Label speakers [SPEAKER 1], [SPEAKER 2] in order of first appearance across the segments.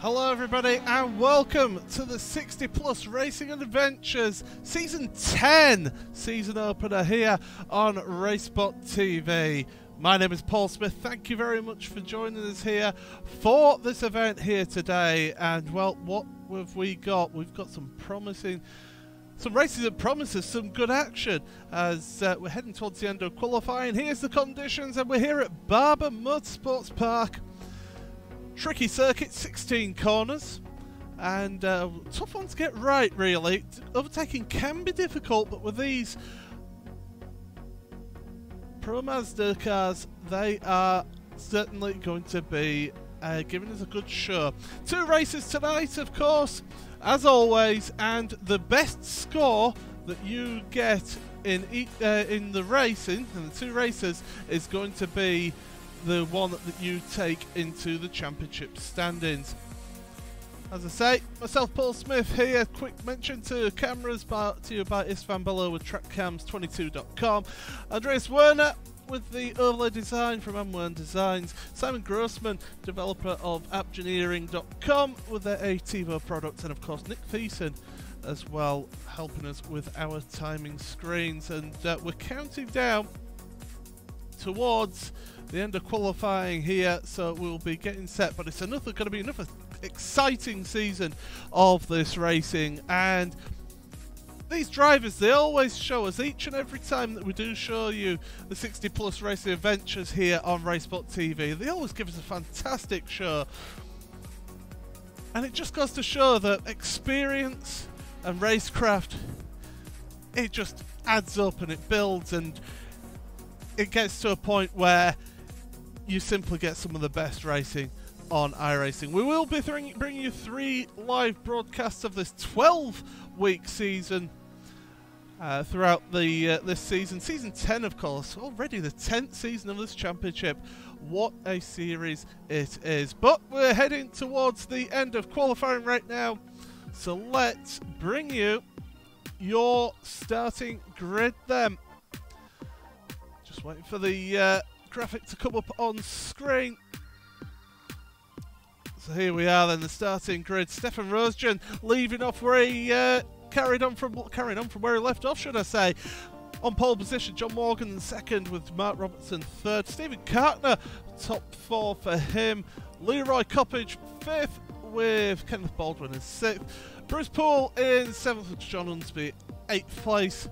[SPEAKER 1] Hello everybody and welcome to the 60 Plus Racing and Adventures Season 10 season opener here on RaceSpotTV. My name is Paul Smith. Thank you very much for joining us here for this event here today. And well, what have we got? We've got some races that promises some good action as we're heading towards the end of qualifying. Here's the conditions and we're here at Barber Motorsports Park. Tricky circuit, 16 corners, and tough one to get right really. Overtaking can be difficult, but with these Pro Mazda cars, they are certainly going to be giving us a good show. 2 races tonight, of course, as always, and the best score that you get in the racing, in the 2 races, is going to be the one that you take into the championship standings. As I say, myself Paul Smith here. Quick mention to cameras brought to you by Istvan Bello with trackcams22.com. Andreas Werner with the overlay design from M1 Designs. Simon Grossman, developer of appgeneering.com with their ATIVO products, and of course Nick Thiessen as well, helping us with our timing screens. And we're counting down towards the end of qualifying here, so we'll be getting set, but it's going to be another exciting season of this racing. And these drivers, they always show us, each and every time that we do show you the 60 Plus Racing Adventures here on RaceSpotTV, they always give us a fantastic show. And it just goes to show that experience and racecraft, it just adds up and it builds, and it gets to a point where you simply get some of the best racing on iRacing. We will be bringing you 3 live broadcasts of this 12-week season throughout this season. Season 10, of course, already the 10th season of this championship. What a series it is. But we're heading towards the end of qualifying right now, so let's bring you your starting grid then. Just waiting for the graphic to come up on screen. So here we are then, the starting grid. Stefan Rosgen leaving off where he carrying on from where he left off, should I say. On pole position, John Morgan second with Mark Robertson third. Stephen Cartner top 4 for him. Leroy Coppage 5th with Kenneth Baldwin in 6th. Bruce Poole in 7th with John Unsby 8th place.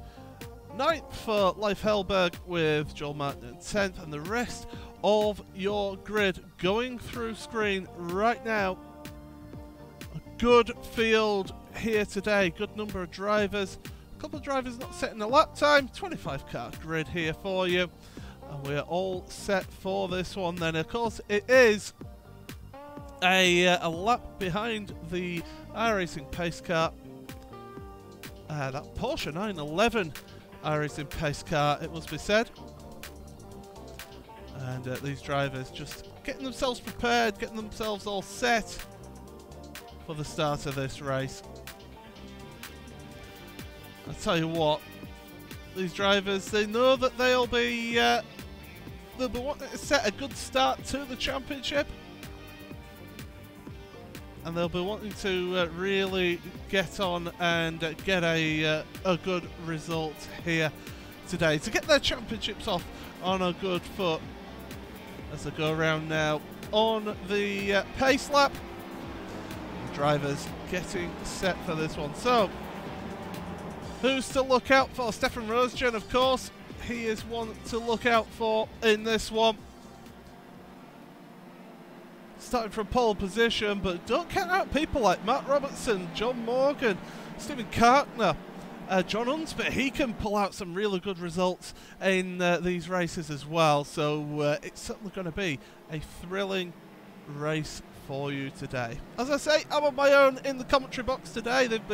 [SPEAKER 1] 9th for Leif Hellberg with Joel Martin in 10th, and the rest of your grid going through screen right now. A good field here today, good number of drivers, a couple of drivers not setting a lap time, 25 car grid here for you, and we're all set for this one then. Of course it is a lap behind the iRacing pace car, that Porsche 911 iRacing pace car, it must be said. And these drivers just getting themselves prepared, getting themselves all set for the start of this race. I tell you what, these drivers, they know that they'll be wanting to set a good start to the championship, and they'll be wanting to really get on and get a good result here today to get their championships off on a good foot as they go around now on the pace lap. The drivers getting set for this one. So, who's to look out for? Stefan Rosgen, of course. He is one to look out for in this one. Starting from pole position, but don't count out people like Matt Robertson, John Morgan, Stephen Cartner, John Unsby. He can pull out some really good results in these races as well. So it's certainly going to be a thrilling race for you today. As I say, I'm on my own in the commentary box today. They've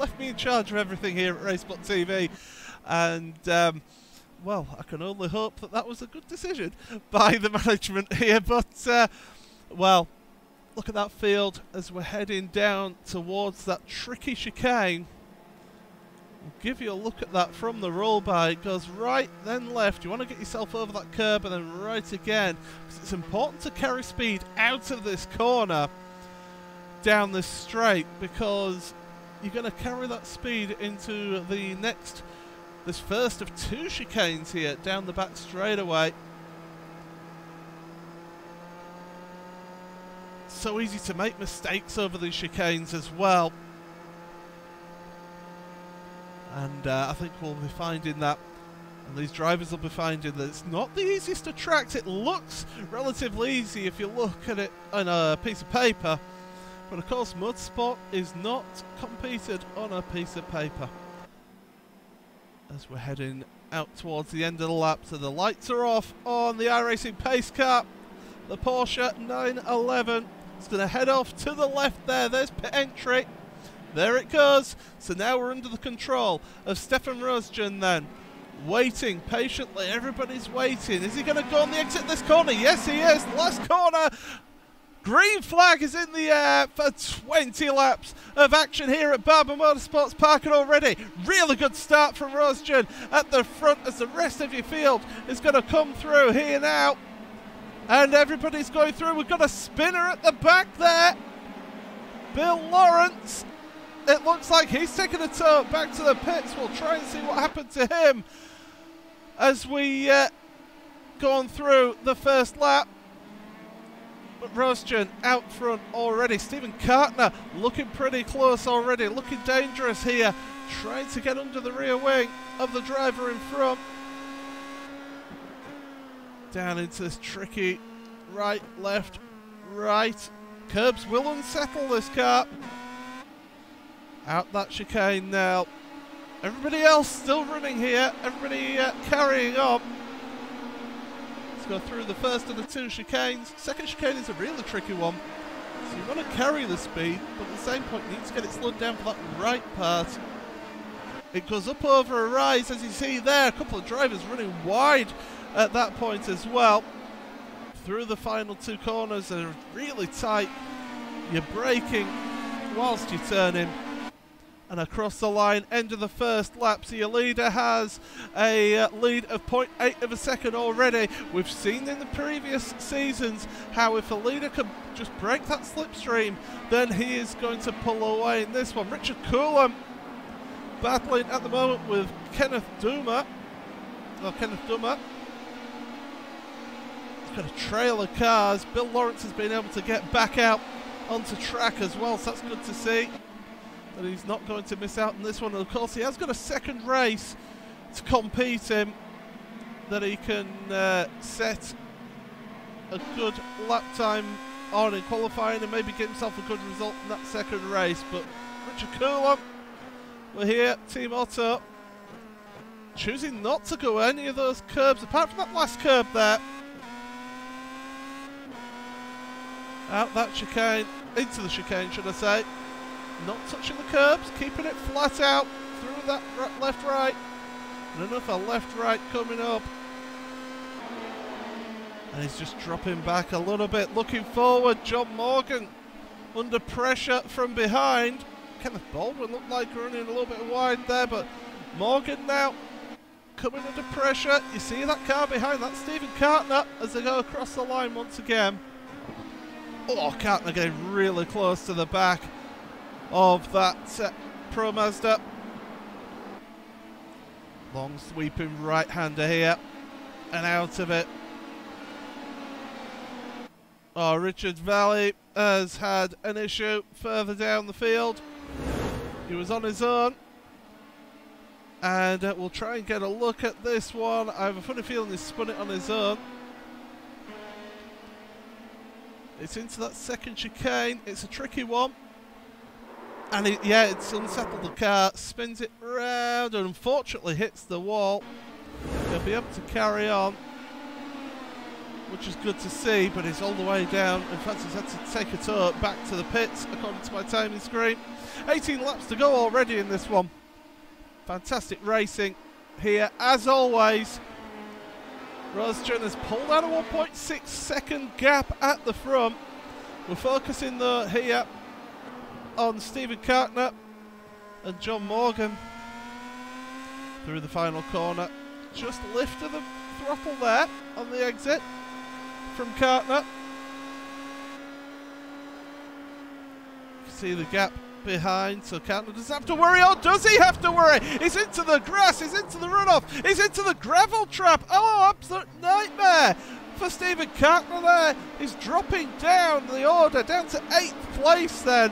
[SPEAKER 1] left me in charge of everything here at RaceSpotTV, and well, I can only hope that that was a good decision by the management here. But well, look at that field as we're heading down towards that tricky chicane. I'll give you a look at that from the roll by. It goes right, then left. You want to get yourself over that curb and then right again, because it's important to carry speed out of this corner. down this straight, because you're going to carry that speed into this first of 2 chicanes here down the back straightaway. So easy to make mistakes over these chicanes as well. And I think we'll be finding that, and these drivers will be finding that it's not the easiest of tracks. It looks relatively easy if you look at it on a piece of paper, but of course motorsport is not competed on a piece of paper. As we're heading out towards the end of the lap, so the lights are off on the iRacing pace car. The Porsche 911 is going to head off to the left there. There's pit entry. There it goes. So now we're under the control of Stefan Rosjan then. Waiting patiently. Everybody's waiting. Is he going to go on the exit this corner? Yes, he is. Last corner. Green flag is in the air for 20 laps of action here at Barber Motorsports Park, and already really good start from Rosjan at the front as the rest of your field is going to come through here now. And everybody's going through. We've got a spinner at the back there. Bill Lawrence. It looks like he's taking a turn back to the pits. We'll try and see what happened to him as we go on through the first lap. But Rosjan out front already. Stephen Kartner looking pretty close already, looking dangerous here, trying to get under the rear wing of the driver in front. Down into this tricky right, left, right. Curbs will unsettle this car. Out that chicane now. Everybody else still running here. Everybody carrying on. Let's go through the first of the 2 chicanes. Second chicane is a really tricky one. So you want to carry the speed, but at the same point you need to get it slowed down for that right part. It goes up over a rise, as you see there. A couple of drivers running wide at that point as well. Through the final 2 corners are really tight. You're braking whilst you're turning. And across the line, end of the first lap. So your leader has a lead of 0.8 of a second already. We've seen in the previous seasons how if a leader can just break that slipstream, then he is going to pull away in this one. Richard Coulomb battling at the moment with Kenneth Dummer. He's got a trail of cars. Bill Lawrence has been able to get back out onto track as well, so that's good to see. That he's not going to miss out on this one. And of course he has got a second race to compete in that he can set a good lap time on in qualifying and maybe get himself a good result in that second race. But Richard Coulomb, we're here, Team Otto, choosing not to go any of those curbs apart from that last curb there. Out that chicane, into the chicane should I say. Not touching the curbs, keeping it flat out through that left-right. And another left-right coming up. And he's just dropping back a little bit, looking forward. John Morgan under pressure from behind. Kenneth Baldwin looked like running a little bit wide there, but Morgan now coming under pressure. You see that car behind, that's Stephen Kartner as they go across the line once again. Oh, Kartner getting really close to the back of that Pro Mazda. Long sweeping right-hander here and out of it. Oh, Richard Valley has had an issue further down the field. He was on his own, and we'll try and get a look at this one. I have a funny feeling he spun it on his own. It's into that second chicane. It's a tricky one. And it's unsettled the car, spins it round and unfortunately hits the wall. He'll be able to carry on, which is good to see, but he's all the way down. In fact, he's had to take a tour back to the pits, according to my timing screen. 18 laps to go already in this one. Fantastic racing here, as always. Rosjan has pulled out a 1.6 second gap at the front. We're focusing though here on Stephen Kartner and John Morgan through the final corner. Just lifted the throttle there on the exit from Kartner. see the gap behind, so Cartner doesn't have to worry, or does he have to worry? He's into the grass, he's into the runoff, he's into the gravel trap. Oh, absolute nightmare for Stephen Cartner there. He's dropping down the order, down to 8th place then.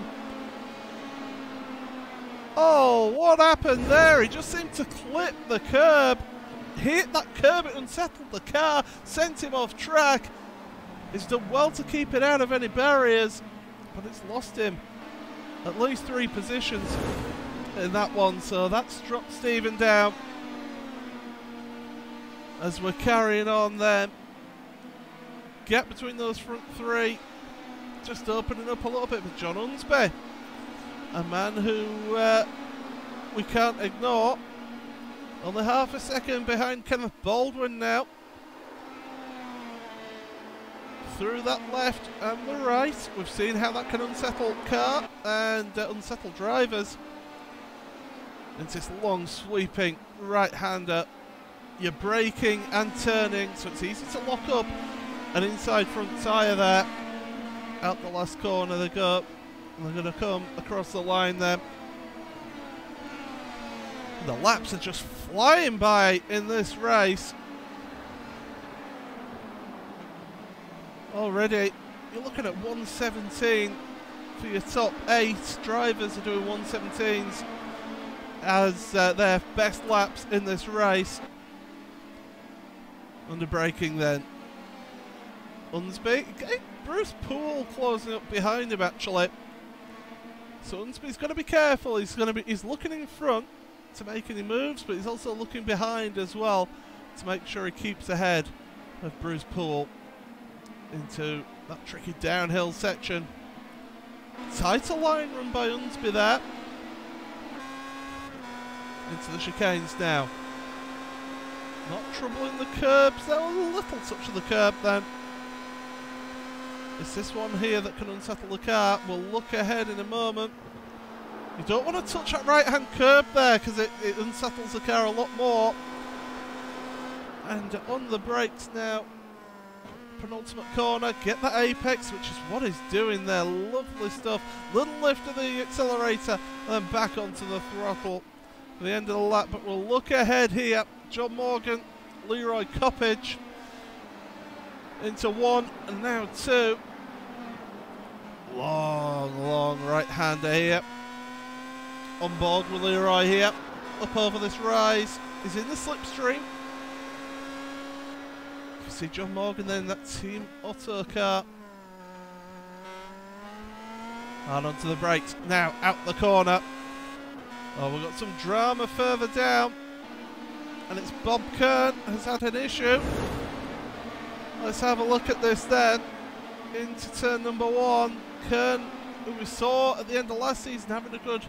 [SPEAKER 1] Oh, what happened there? He just seemed to clip the curb. Hit that curb, it unsettled the car, sent him off track. He's done well to keep it out of any barriers, but it's lost him at least 3 positions in that one, so that's dropped Stephen down. As we're carrying on then, gap between those front 3 just opening up a little bit with John Unsby, a man who we can't ignore. Only half a second behind Kenneth Baldwin now. Through that left and the right, we've seen how that can unsettle car and unsettle drivers. It's this long sweeping right-hander. You're braking and turning, so it's easy to lock up an inside front tyre there. Out the last corner they go. They're going to come across the line there. The laps are just flying by in this race. Already, you're looking at 117 for your top 8 drivers are doing 117s as their best laps in this race. Under braking then. Unsby, Bruce Poole closing up behind him actually. So Unsby's got to be careful. He's looking in front to make any moves, but he's also looking behind as well to make sure he keeps ahead of Bruce Poole into that tricky downhill section. Tighter line run by Unsby there. Into the chicanes now. Not troubling the curbs, there was a little touch of the curb then. It's this one here that can unsettle the car. We'll look ahead in a moment. You don't want to touch that right hand curb there because it unsettles the car a lot more. And on the brakes now. Penultimate corner, get that apex, which is what he's doing there. Lovely stuff. Little lift of the accelerator and then back onto the throttle for the end of the lap. But we'll look ahead here. John Morgan, Leroy Coppage into 1 and now 2. Long right-hander here. On board with Leroy here. Up over this rise. He's in the slipstream. See John Morgan then, that Team Auto car. And onto the brakes. Now out the corner. Oh, we've got some drama further down. And it's Bob Kern has had an issue. Let's have a look at this then. Into turn number 1. Kern, who we saw at the end of last season having a good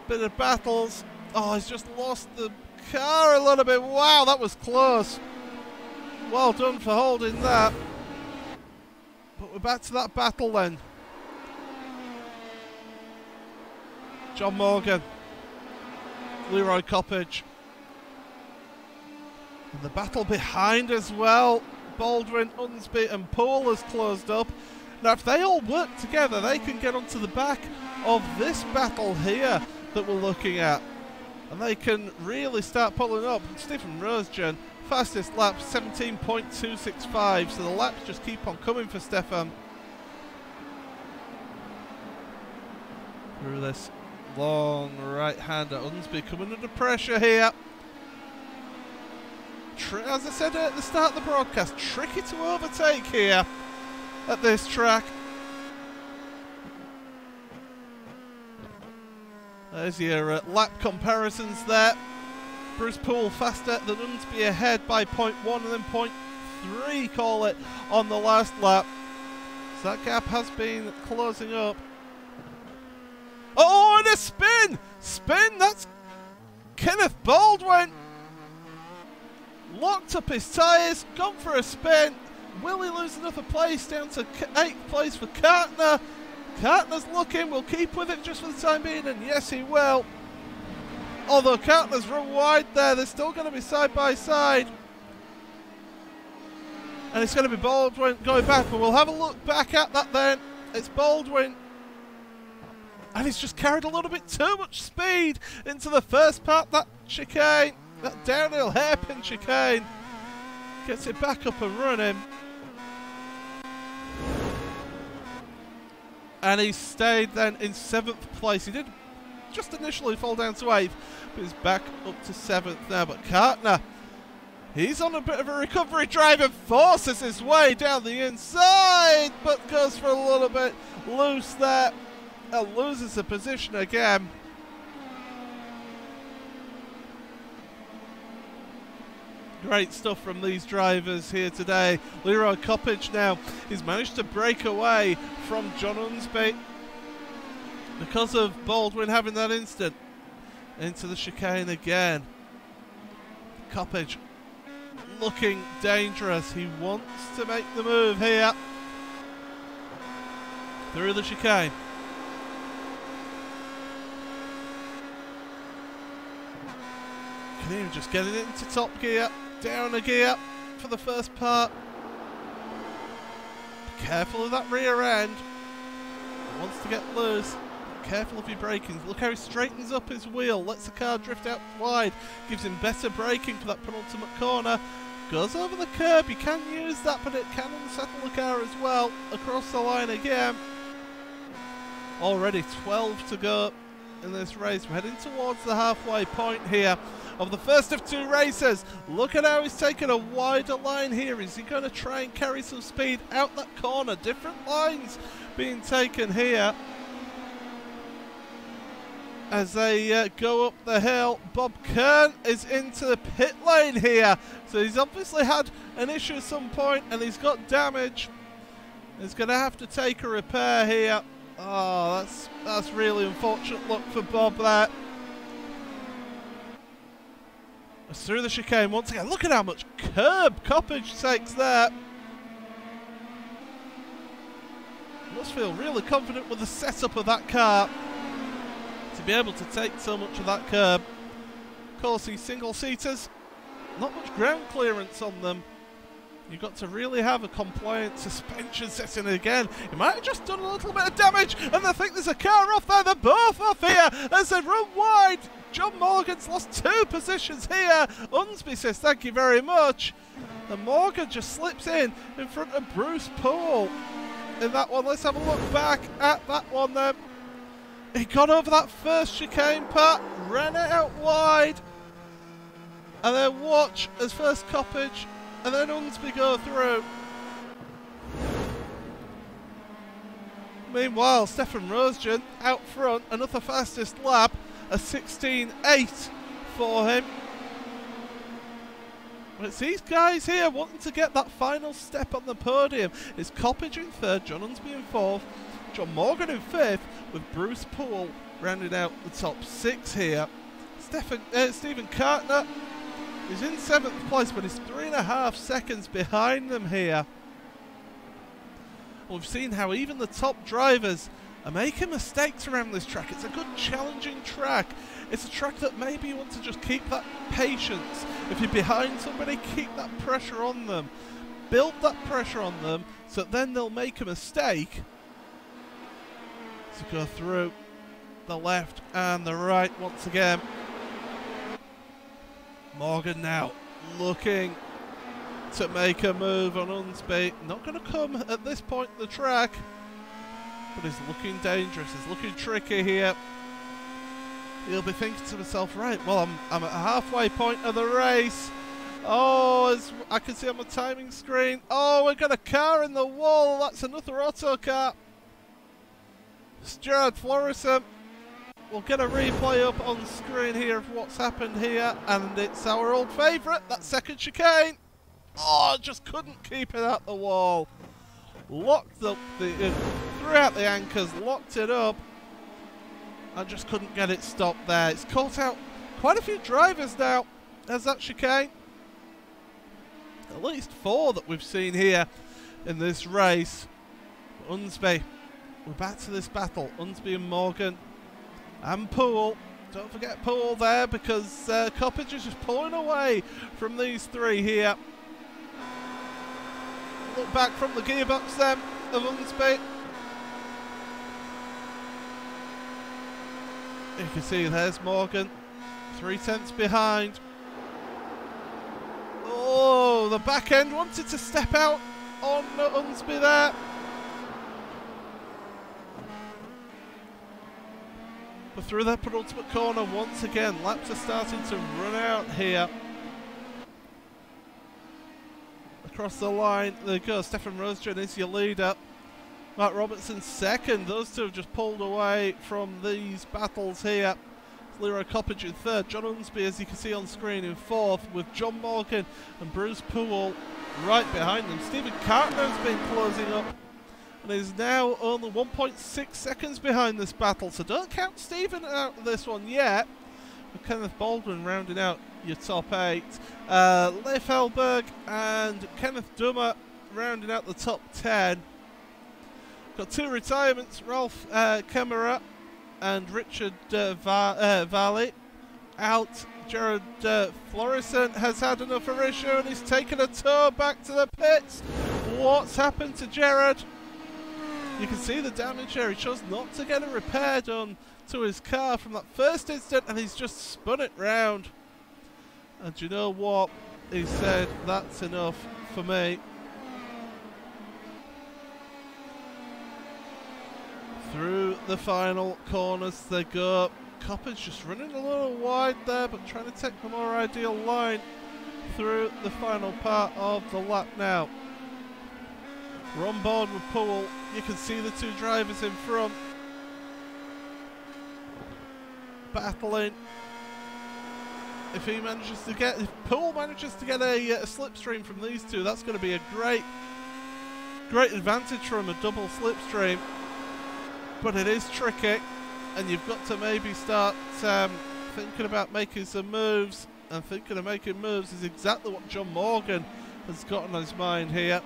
[SPEAKER 1] bit of battles. Oh, he's just lost the car a little bit. Wow, that was close. Well done for holding that. But we're back to that battle then. John Morgan, Leroy Coppage. And the battle behind as well. Baldwin, Unsby and Poole has closed up. Now if they all work together, they can get onto the back of this battle here that we're looking at. And they can really start pulling up. Stephen Rosejohn, fastest lap 17.265, so the laps just keep on coming for Stefan. Through this long right-hander, Unsby coming under pressure here. As I said at the start of the broadcast, tricky to overtake here at this track. There's your lap comparisons there. Bruce Poole faster than Unsby, ahead by 0.1 and then 0.3, call it, on the last lap. So that gap has been closing up. Oh, and a spin! Spin, that's Kenneth Baldwin. Locked up his tyres, gone for a spin. Will he lose another place down to 8th place for Cartner? Cartner's looking, we'll keep with it just for the time being, and yes he will. Although Cartner's run wide there, they're still going to be side by side. And it's going to be Baldwin going back, but we'll have a look back at that then. It's Baldwin And he's just carried a little bit too much speed into the first part, that chicane, that downhill hairpin chicane. Gets it back up and running. And he stayed then in 7th place. He did just initially fall down to 8th, but he's back up to 7th now. But Kartner, he's on a bit of a recovery drive and forces his way down the inside, but goes for a little bit loose there and loses the position again. Great stuff from these drivers here today. Leroy Coppage now, he's managed to break away from John Unsby because of Baldwin having that instant into the chicane again. Coppage looking dangerous. He wants to make the move here through the chicane. Can even just get it into top gear. Down a gear for the first part. Be careful of that rear end. It wants to get loose. Be careful of your braking. Look how he straightens up his wheel. Lets the car drift out wide. Gives him better braking for that penultimate corner. Goes over the curb. You can use that, but it can unsettle the car as well. Across the line again. Already 12 to go in this race. We're heading towards the halfway point here of the first of 2 races. Look at how he's taken a wider line here. Is he going to try and carry some speed out that corner? Different lines being taken here as they go up the hill. Bob Kern is into the pit lane here, so he's obviously had an issue at some point and he's got damage. He's going to have to take a repair here. Oh, that's really unfortunate luck for Bob there. Through the chicane once again. Look at how much curb Coppage takes there. Must feel really confident with the setup of that car to be able to take so much of that curb. Of course, these single-seaters, not much ground clearance on them. You've got to really have a compliant suspension setting again. He might have just done a little bit of damage, and I think there's a car off there. They're both off here as they run wide. John Morgan's lost 2 positions here. Unsby says thank you very much. And Morgan just slips in front of Bruce Poole in that one. Let's have a look back at that one then. He got over that first chicane part, ran it out wide, and then watch as first Coppage and then Unsby go through. Meanwhile, Stefan Rosejan out front, another fastest lap, a 16.8 for him. But it's these guys here wanting to get that final step on the podium. It's Coppage in 3rd, John Unsby in 4th, John Morgan in 5th, with Bruce Poole rounding out the top 6 here. Stephen Kartner is in 7th place, but he's 3.5 seconds behind them here. We've seen how even the top drivers are making mistakes around this track. It's a good challenging track. It's a track that maybe you want to just keep that patience. If you're behind somebody, keep that pressure on them. Build that pressure on them so that then they'll make a mistake. So go through the left and the right once again. Morgan now looking to make a move on Unsby. Not going to come at this point in the track, but he's looking dangerous. He's looking tricky here. He'll be thinking to himself, right, well, I'm at a halfway point of the race. Oh, as I can see on my timing screen. Oh, we've got a car in the wall. That's another auto car. Gerard Florissant. We'll get a replay up on screen here of what's happened here, and it's our old favourite, that second chicane. Oh, just couldn't keep it at the wall. Locked up threw out the anchors, locked it up, and just couldn't get it stopped there. It's caught out quite a few drivers now as that chicane. At least 4 that we've seen here in this race. Unsby, we're back to this battle. Unsby and Morgan and Poole. Don't forget Poole there, because Coppage is just pulling away from these 3 here. Look back from the gearbox then of Unsby. You can see there's Morgan, 3/10 behind. Oh, the back end wanted to step out on Unsby there. But through that penultimate corner once again, laps are starting to run out here. Across the line, there goes Stefan Rosgen is your leader. Mark Robertson second. Those two have just pulled away from these battles here. Leroy Coppage in third. John Unsby, as you can see on screen, in fourth, with John Morgan and Bruce Poole right behind them. Stephen Cartner's been closing up and is now only 1.6 seconds behind this battle. So don't count Stephen out of this one yet. With Kenneth Baldwin rounding out your top 8. Leif Hellberg and Kenneth Dummer rounding out the top 10. Got 2 retirements, Ralph Kemmerer and Richard Valley out. Jared Florison has had another issue and he's taken a tour back to the pits. What's happened to Jared? You can see the damage here. He chose not to get a repair done to his car from that first instant and he's just spun it round. And you know what? He said, that's enough for me. Through the final corners they go. Copper's just running a little wide there, but trying to take the more ideal line through the final part of the lap now. We're on board with Poole. You can see the 2 drivers in front battling. If Poole manages to get a slipstream from these 2, that's going to be a great advantage from a double slipstream. But it is tricky, and you've got to maybe start thinking about making some moves. And thinking of making moves is exactly what John Morgan has got on his mind here.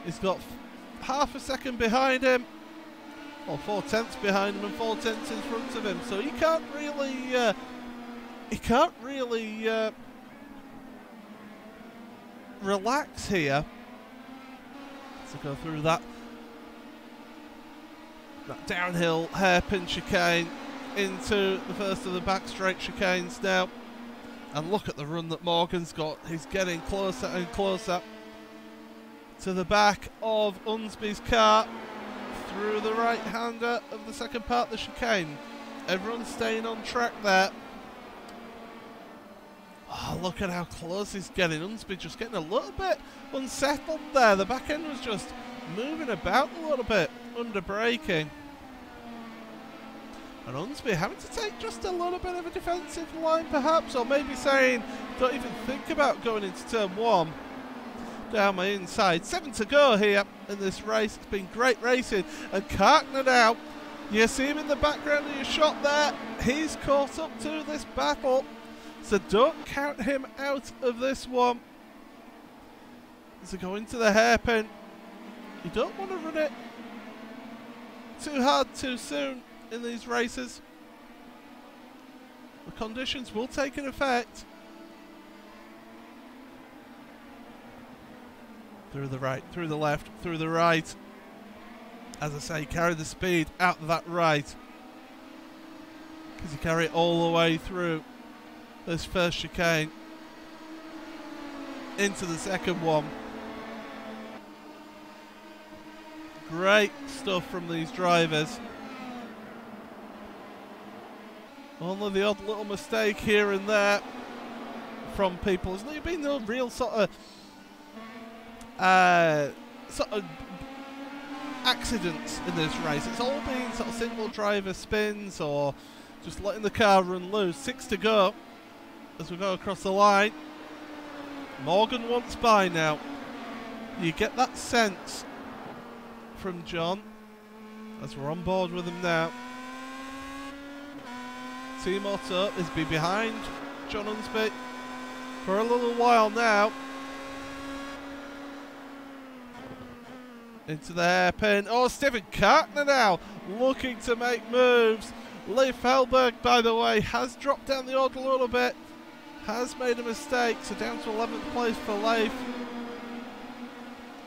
[SPEAKER 1] He's got half a second behind him, or 4/10 behind him, and 4/10 in front of him. So he can't really relax here. So go through that downhill hairpin chicane into the first of the back straight chicanes now. And look at the run that Morgan's got. He's getting closer and closer to the back of Unsby's car through the right-hander of the second part of the chicane. Everyone's staying on track there. Oh, look at how close he's getting. Unsby just getting a little bit unsettled there. The back end was just moving about a little bit under braking. And Unsby having to take just a little bit of a defensive line perhaps, or maybe saying, don't even think about going into turn 1 down my inside. 7 to go here in this race. It's been great racing. And Cartner now, you see him in the background of your shot there. He's caught up to this battle. So don't count him out of this one. As they go into the hairpin, you don't want to run it too hard too soon in these races. The conditions will take an effect. Through the right, through the left, through the right. As I say, carry the speed out of that right, because you carry it all the way through this first chicane into the second one. Great stuff from these drivers. Only the odd little mistake here and there from people. There's been no real sort of accidents in this race. It's all been sort of single driver spins or just letting the car run loose. 6 to go as we go across the line. Morgan wants by now. You get that sense from John as we're on board with him now. Team Otto is behind John Unsby for a little while now. Into the hairpin. Oh, Stephen Cartner now looking to make moves. Leif Hellberg, by the way, has dropped down the order a little bit. Has made a mistake, so down to 11th place for Leif.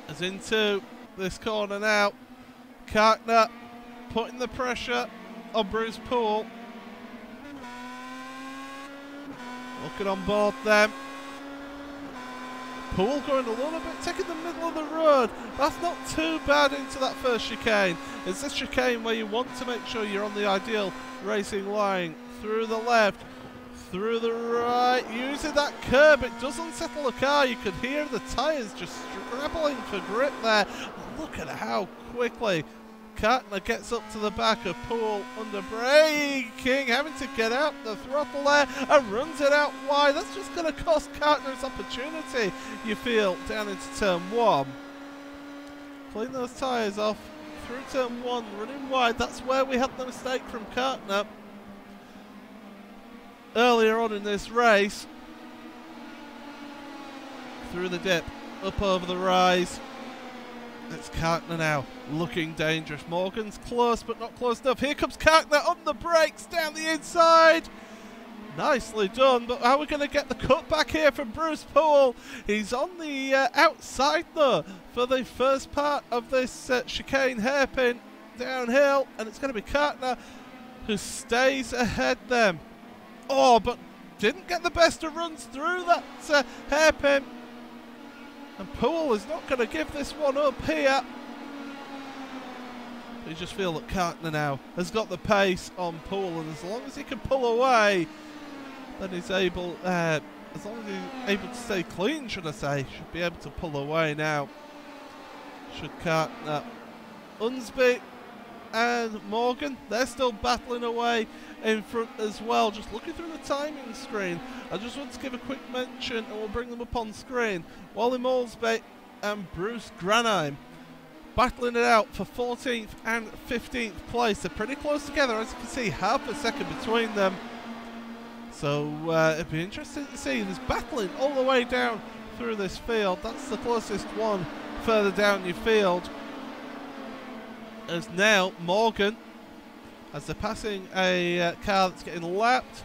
[SPEAKER 1] As into this corner now. Cartner putting the pressure on Bruce Poole. Looking on board them. Poole going a little bit, taking the middle of the road. That's not too bad into that first chicane. It's this chicane where you want to make sure you're on the ideal racing line. Through the left, through the right, using that curb. It does unsettle the car. You could hear the tyres just scrabbling for grip there. Look at how quickly Kartner gets up to the back of Poole under braking, having to get out the throttle there and runs it out wide. That's just going to cost Kartner his opportunity, you feel, down into turn 1. Clean those tyres off through turn 1, running wide. That's where we had the mistake from Kartner earlier on in this race. Through the dip, up over the rise. It's Kartner now, looking dangerous. Morgan's close, but not close enough. Here comes Kartner on the brakes, down the inside. Nicely done, but how are we going to get the cut back here from Bruce Poole? He's on the outside, though, for the first part of this chicane hairpin downhill, and it's going to be Kartner who stays ahead them. Oh, but didn't get the best of runs through that hairpin. And Poole is not going to give this one up here. You just feel that Kartner now has got the pace on Poole, and as long as he can pull away, then he's able, as long as he's able to stay clean, should I say, should be able to pull away now. Should Kartner. Unsby and Morgan, they're still battling away in front as well. Just looking through the timing screen, I just want to give a quick mention, and we'll bring them up on screen. Wally Moulsby and Bruce Granheim battling it out for 14th and 15th place. They're pretty close together, as you can see, half a second between them. So it'd be interesting to see. There's battling all the way down through this field. That's the closest one further down your field. As now Morgan, as they're passing a car that's getting lapped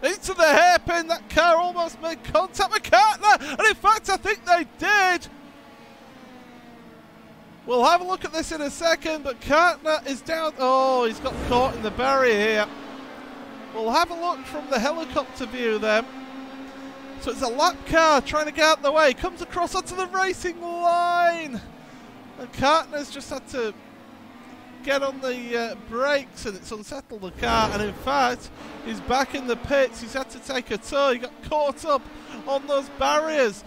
[SPEAKER 1] into the hairpin. That car almost made contact with Kartner, and in fact I think they did. We'll have a look at this in a second, but Kartner is down. Oh, he's got caught in the barrier here. We'll have a look from the helicopter view then. So it's a lap car trying to get out of the way, comes across onto the racing line, and Kartner's just had to get on the brakes, and it's unsettled the car, and in fact he's back in the pits. He's had to take a tow. He got caught up on those barriers.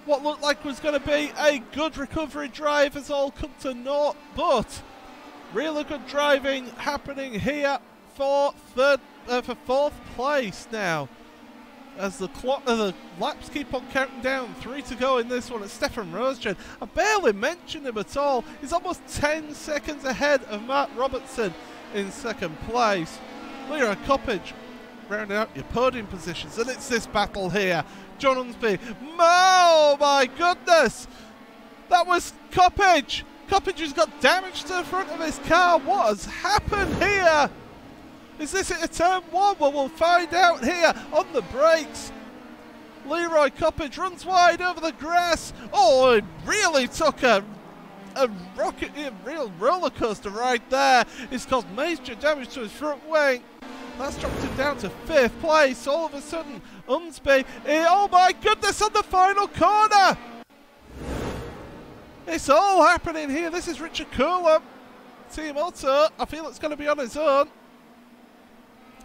[SPEAKER 1] What looked like was going to be a good recovery drive has all come to naught, but really good driving happening here for fourth place now, as the clock, the laps keep on counting down. 3 to go in this one. It's Stefan Rosgen. I barely mentioned him at all. He's almost 10 seconds ahead of Mark Robertson in second place. Leroy Coppage rounding out your podium positions, and it's this battle here. John Unsby. Oh my goodness! That was Coppage. Coppage has got damage to the front of his car. What has happened here? Is this at turn 1? Well, we'll find out here on the brakes. Leroy Coppage runs wide over the grass. Oh, it really took a real roller coaster right there. It's caused major damage to his front wing. That's dropped him down to 5th place. All of a sudden, Unsby, oh my goodness, on the final corner. It's all happening here. This is Richard Coulomb. Team Otto, I feel it's going to be on his own.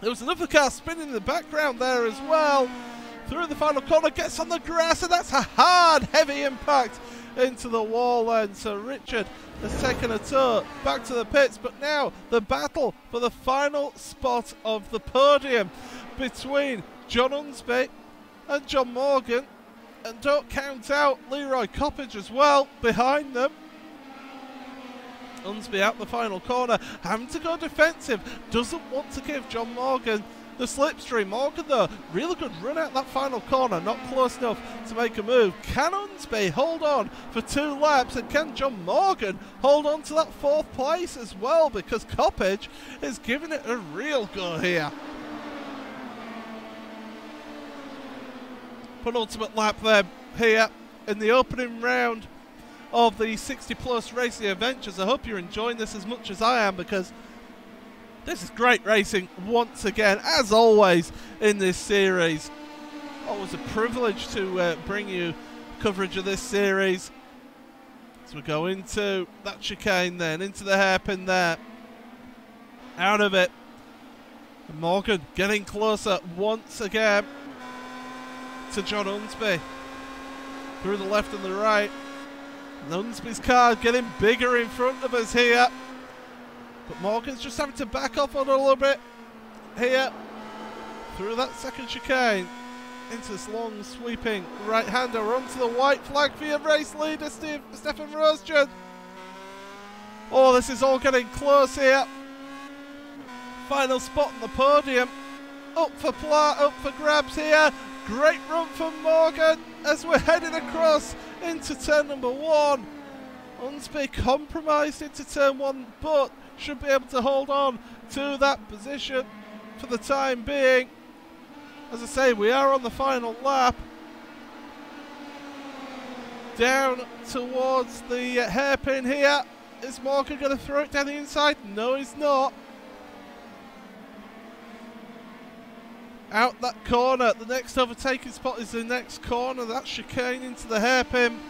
[SPEAKER 1] There was another car spinning in the background there as well. Through the final corner, gets on the grass, and that's a hard, heavy impact into the wall then. So Richard has taken a tour back to the pits, but now the battle for the final spot of the podium between John Unsby and John Morgan. And don't count out Leroy Coppage as well behind them. Unsby out the final corner, having to go defensive, doesn't want to give John Morgan the slipstream. Morgan though, really good run out that final corner, not close enough to make a move. Can Unsby hold on for 2 laps, and can John Morgan hold on to that 4th place as well, because Coppage is giving it a real go here. Penultimate lap then here in the opening round of the 60 plus racing adventures. I hope you're enjoying this as much as I am, because this is great racing once again, as always in this series. Always a privilege to bring you coverage of this series. As we go into that chicane then, into the hairpin there. Out of it. And Morgan getting closer once again to John Unsby. Through the left and the right. And Unsby's car getting bigger in front of us here. But Morgan's just having to back off on a little bit here. Through that second chicane. Into this long sweeping right-hander onto the white flag for your race leader, Stefan Rosjan. Oh, this is all getting close here. Final spot on the podium. Up for grabs here. Great run from Morgan as we're heading across into turn number 1. Unsby compromised into turn 1, but should be able to hold on to that position for the time being. As I say, we are on the final lap. Down towards the hairpin here. Is Morgan going to throw it down the inside? No, he's not. Out that corner. The next overtaking spot is the next corner. That chicane into the hairpin.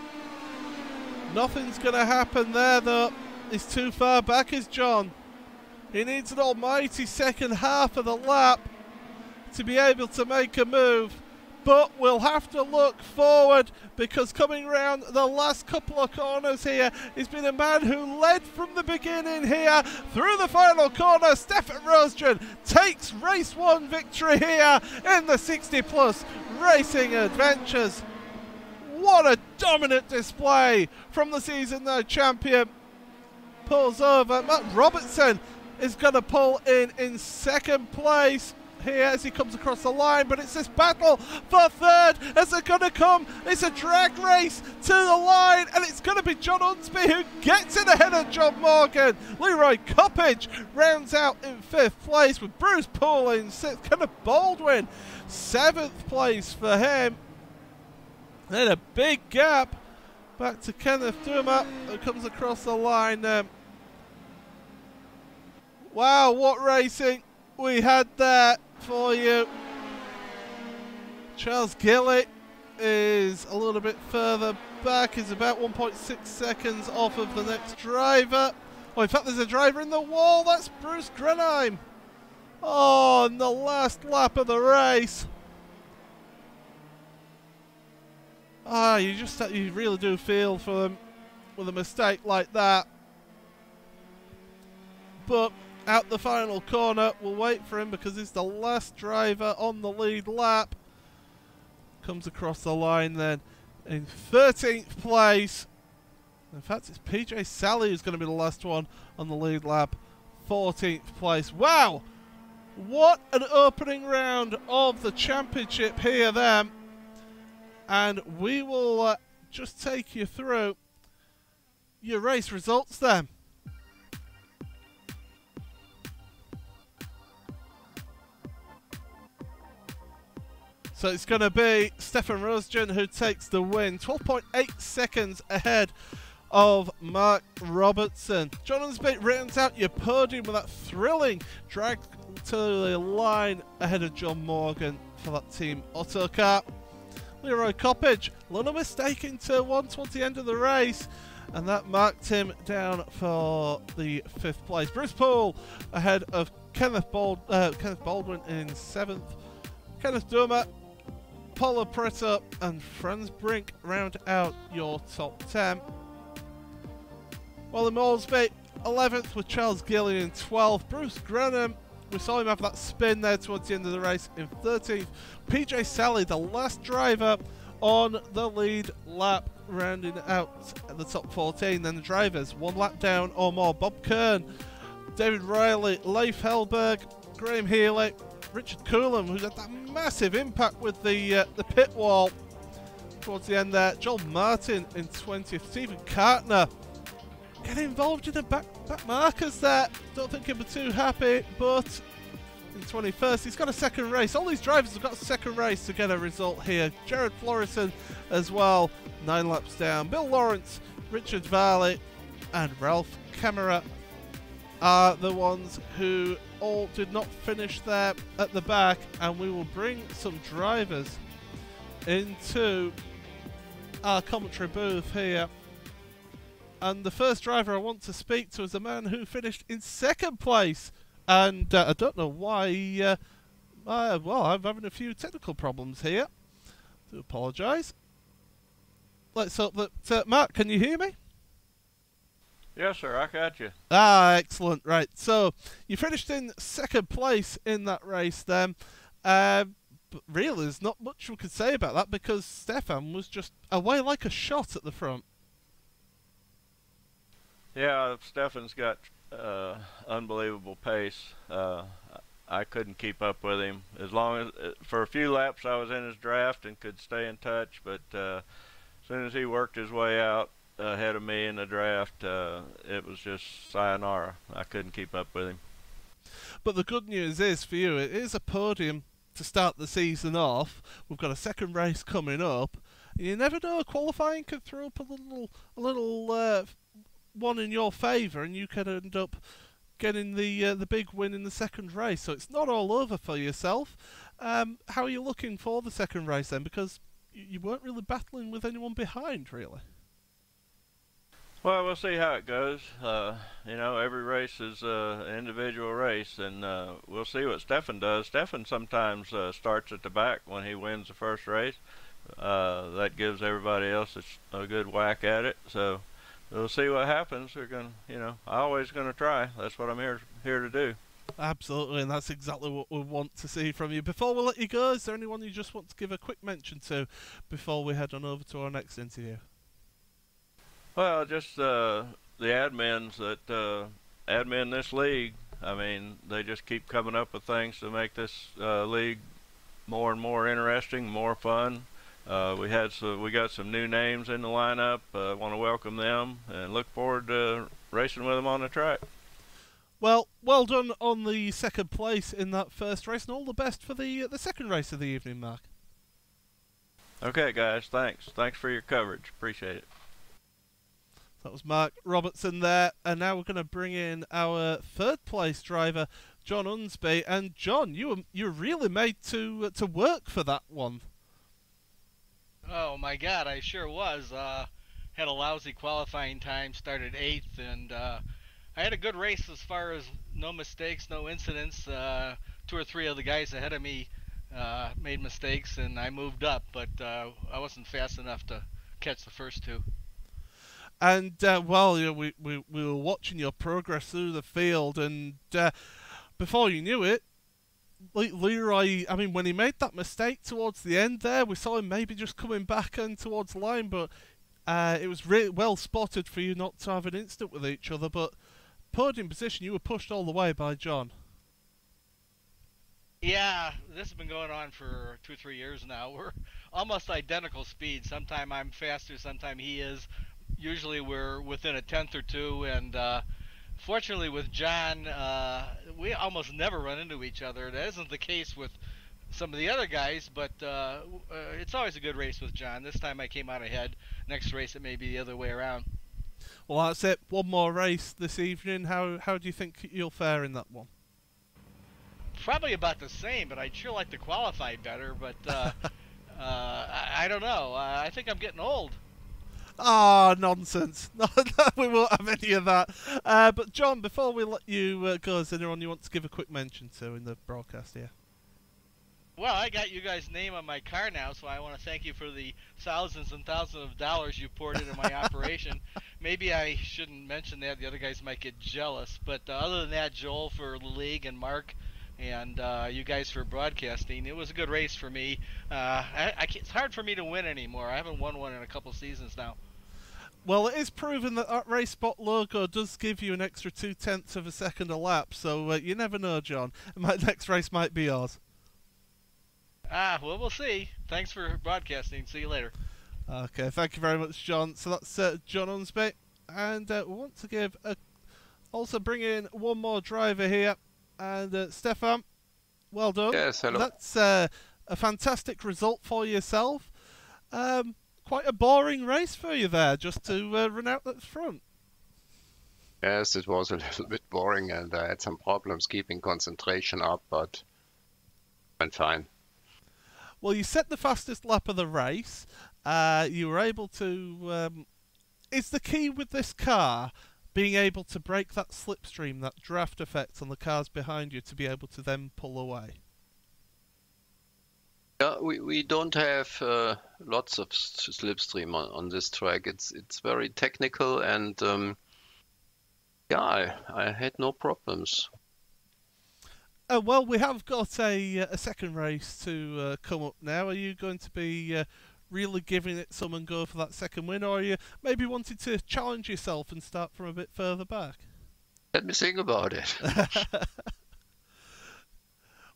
[SPEAKER 1] Nothing's going to happen there, though. He's too far back, is John. He needs an almighty second half of the lap to be able to make a move, but we'll have to look forward, because coming round the last couple of corners here, he's been a man who led from the beginning here through the final corner. Stefan Rosjan takes race 1 victory here in the 60 Plus Racing Adventures. What a dominant display from the season though champion. Pulls over. Matt Robertson is going to pull in second place here as he comes across the line, but it's this battle for third as they're going to come. It's a drag race to the line, and it's going to be John Unsby who gets it ahead of John Morgan. Leroy Coppage rounds out in 5th place with Bruce Poole in 6th. Kenneth Baldwin 7th place for him. Then a big gap back to Kenneth Durma who comes across the line. Wow, what racing we had there for you. Charles Gillett is a little bit further back. He's about 1.6 seconds off of the next driver. Oh, in fact, there's a driver in the wall. That's Bruce Grenheim. Oh, in the last lap of the race. Ah, you really do feel for them with a mistake like that. But out the final corner, we'll wait for him because he's the last driver on the lead lap. Comes across the line then in 13th place. In fact, it's PJ Sally who's going to be the last one on the lead lap. 14th place. Wow! What an opening round of the championship here then. And we will just take you through your race results then. So it's going to be Stefan Rosjan who takes the win. 12.8 seconds ahead of Mark Robertson. John Unsby rounds out your podium with that thrilling drag to the line ahead of John Morgan for that Team Autocar. Leroy Coppage, a little mistake in turn 1 towards the end of the race, and that marked him down for the 5th place. Bruce Poole ahead of Kenneth Baldwin in 7th. Kenneth Durma, Paulo Preto and Franz Brink round out your top 10. While in Moresby, 11th with Charles Gillian in 12th. Bruce Grenham, we saw him have that spin there towards the end of the race in 13th. PJ Sally, the last driver on the lead lap, rounding out the top 14. Then the drivers, 1 lap down or more. Bob Kern, David Riley, Leif Hellberg, Graham Healy, Richard Coulomb, who's had that massive impact with the pit wall towards the end there. Joel Martin in 20th. Stephen Cartner getting involved in the back markers there. Don't think he'll be too happy, but in 21st, he's got a second race. All these drivers have got a second race to get a result here. Jared Florison as well, 9 laps down. Bill Lawrence, Richard Varley, and Ralph Camera are the ones who all did not finish there at the back, and we will bring some drivers into our commentary booth here. And the first driver I want to speak to is a man who finished in second place. And I don't know why. Well, I'm having a few technical problems here. Do apologise. Let's hope that... Mark, can you hear me?
[SPEAKER 2] Yes, sir. I got you.
[SPEAKER 1] Ah, excellent. Right. So, you finished in second place in that race then. But really, there's not much we could say about that because Stefan was just away like a shot at the front.
[SPEAKER 2] Yeah, Stefan's got unbelievable pace. I couldn't keep up with him. As long as for a few laps I was in his draft and could stay in touch, but as soon as he worked his way out ahead of me in the draft, it was just sayonara. I couldn't keep up with him.
[SPEAKER 1] But the good news is for you, it is a podium to start the season off. We've got a second race coming up. You never know, qualifying could throw up a little one in your favour, and you could end up getting the big win in the second race. So it's not all over for yourself. How are you looking for the second race then? Because you weren't really battling with anyone behind, really.
[SPEAKER 2] Well, we'll see how it goes. You know, every race is an individual race, and we'll see what Stefan does. Stefan sometimes starts at the back when he wins the first race. That gives everybody else a good whack at it. So we'll see what happens. We're gonna, you know, I'm always gonna try. That's what I'm here to do.
[SPEAKER 1] Absolutely, and that's exactly what we want to see from you. Before we let you go, is there anyone you just want to give a quick mention to before we head on over to our next interview?
[SPEAKER 2] Well, just the admins that admin this league. I mean, they just keep coming up with things to make this league more and more interesting, more fun. We got some new names in the lineup. Want to welcome them and look forward to racing with them on the track.
[SPEAKER 1] Well done on the second place in that first race, and all the best for the second race of the evening, Mark.
[SPEAKER 2] Okay, guys, thanks. Thanks for your coverage. Appreciate it.
[SPEAKER 1] That was Mark Robertson there, and now we're going to bring in our third place driver, John Unsby. And John, you're really made to work for that one.
[SPEAKER 3] Oh my God, I sure was. Had a lousy qualifying time, started 8th, and I had a good race as far as no mistakes, no incidents. 2 or 3 of the guys ahead of me made mistakes, and I moved up, but I wasn't fast enough to catch the first 2.
[SPEAKER 1] And well, you know, we were watching your progress through the field, and before you knew it, Leroy, I mean, when he made that mistake towards the end there, we saw him maybe just coming back and towards the line, but it was really well spotted for you not to have an instant with each other. But podium position, you were pushed all the way by John.
[SPEAKER 3] Yeah, this has been going on for 2 or 3 years now. We're almost identical speeds. Sometime I'm faster, sometime he is. Usually we're within a tenth or two, and fortunately with John, we almost never run into each other. That isn't the case with some of the other guys, but it's always a good race with John. This time I came out ahead. Next race it may be the other way around.
[SPEAKER 1] Well, that's it. One more race this evening. How do you think you'll fare in that one?
[SPEAKER 3] Probably about the same, but I'd sure like to qualify better, but I don't know. I think I'm getting old.
[SPEAKER 1] Ah, nonsense. No, we won't have any of that. But John, before we let you go, is there anyone you want to give a quick mention to in the broadcast here?
[SPEAKER 3] Well, I got you guys' name on my car now, so I want to thank you for the thousands and thousands of dollars you poured into my operation. Maybe I shouldn't mention that. The other guys might get jealous. But other than that, Joel for the league and Mark and you guys for broadcasting. It was a good race for me. It's hard for me to win anymore. I haven't won one in a couple seasons now.
[SPEAKER 1] Well, it is proven that RaceSpot logo does give you an extra 0.2 of a second a lap, so you never know, John. My next race might be yours.
[SPEAKER 3] Well, we'll see. Thanks for broadcasting. See you later.
[SPEAKER 1] Okay, thank you very much, John. So that's John Unsby. And we want to also bring in one more driver here. And Stefan, well done.
[SPEAKER 4] Yes, hello.
[SPEAKER 1] That's a fantastic result for yourself. Quite a boring race for you there, just to run out at the front.
[SPEAKER 4] Yes, it was a little bit boring, and I had some problems keeping concentration up, but went fine.
[SPEAKER 1] Well, you set the fastest lap of the race. You were able to... is the key with this car being able to break that slipstream, that draft effect on the cars behind you to be able to then pull away?
[SPEAKER 4] Yeah, we don't have lots of slipstream on this track. It's very technical, and yeah, I had no problems.
[SPEAKER 1] Well, we have got a second race to come up now. Are you going to be really giving it some and go for that second win, or are you maybe wanting to challenge yourself and start from a bit further back?
[SPEAKER 4] Let me think about it.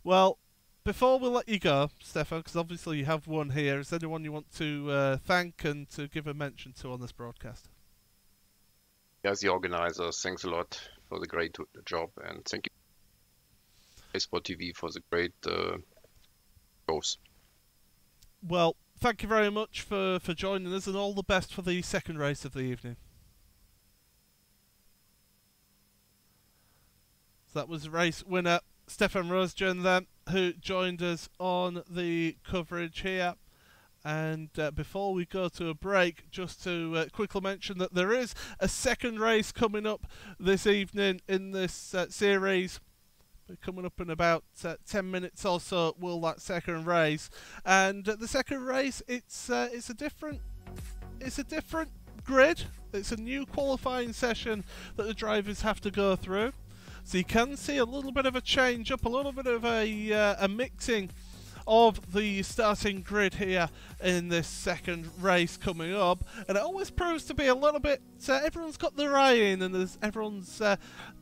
[SPEAKER 1] Well, before we let you go, Stefan, because obviously you have won here, is there anyone you want to thank and to give a mention to on this broadcast?
[SPEAKER 4] Yes, the organizers, thanks a lot for the great job, and thank you, RaceSpotTV, for the great shows.
[SPEAKER 1] Well, thank you very much for joining us, and all the best for the second race of the evening. So that was race winner Stefan Rosgen then, who joined us on the coverage here. And before we go to a break, just to quickly mention that there is a second race coming up this evening in this series. We're coming up in about 10 minutes or so will that second race. And the second race, it's a different grid. It's a new qualifying session that the drivers have to go through. So you can see a little bit of a change up, a little bit of a mixing of the starting grid here in this second race coming up, and it always proves to be a little bit everyone's got their eye in, and everyone's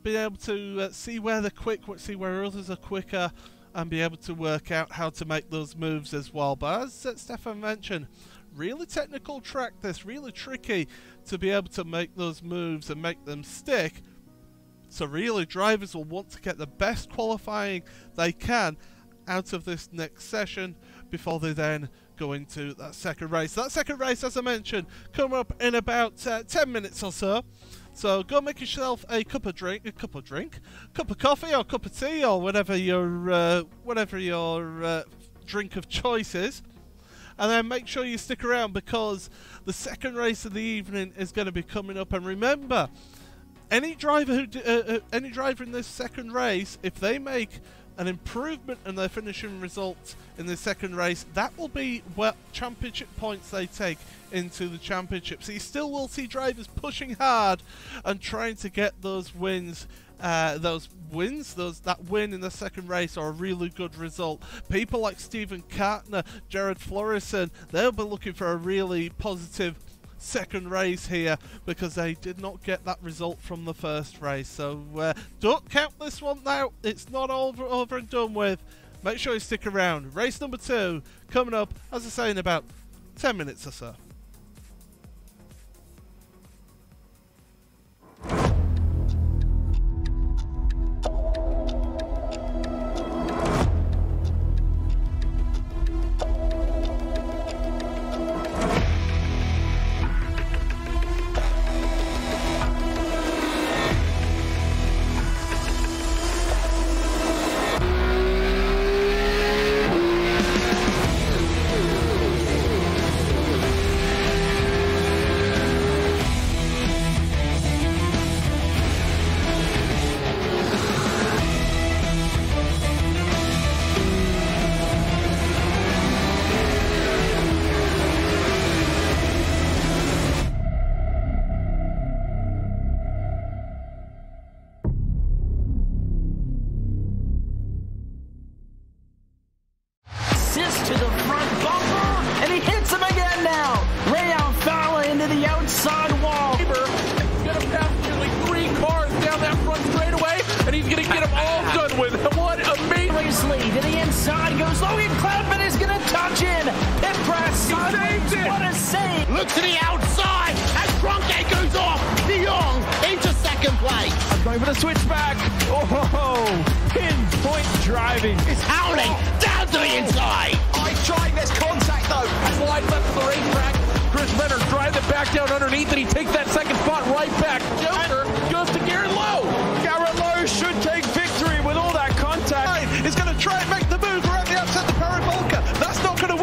[SPEAKER 1] been able to see where they're quick, see where others are quicker, and be able to work out how to make those moves as well. But as Stefan mentioned, really technical track, this really tricky to be able to make those moves and make them stick. So really drivers will want to get the best qualifying they can out of this next session before they then go into that second race. That second race, as I mentioned, coming up in about 10 minutes or so. So go make yourself a cup of coffee or cup of tea or whatever your drink of choice is. And then make sure you stick around, because the second race of the evening is going to be coming up. And remember, any driver in this second race, if they make an improvement in their finishing results in the second race, that will be what championship points they take into the championship. So you still will see drivers pushing hard and trying to get those wins. That win in the second race are a really good result. People like Stephen Kartner, Jared Florison, they'll be looking for a really positive second race here, because they did not get that result from the first race. So don't count this one out. It's not over and done with. Make sure you stick around. Race number 2 coming up, as I say, in about 10 minutes or so.
[SPEAKER 5] To the front bumper, and he hits him again now. Ray Alfala into the outside wall.
[SPEAKER 6] Gonna pass nearly 3 cars down that front straightaway, and he's gonna get them all done with. What amazing
[SPEAKER 5] race lead to the inside goes Logan Cloudman, is gonna touch in. Pit press.
[SPEAKER 6] Saved it.
[SPEAKER 5] What a save!
[SPEAKER 7] Look to the outside as Tronke goes off. De Jong into second place.
[SPEAKER 5] Going for the switchback. Oh, pinpoint driving.
[SPEAKER 7] It's howling down to the inside.
[SPEAKER 6] trying this contact though. Slide left to the racetrack. Chris Leonard drives it back down underneath, and he takes that second spot right back. Joker goes to Garrett Lowe.
[SPEAKER 5] Garrett Lowe should take victory with all that contact.
[SPEAKER 1] He's going to try and make the move around the outside the Paravolka. That's not going to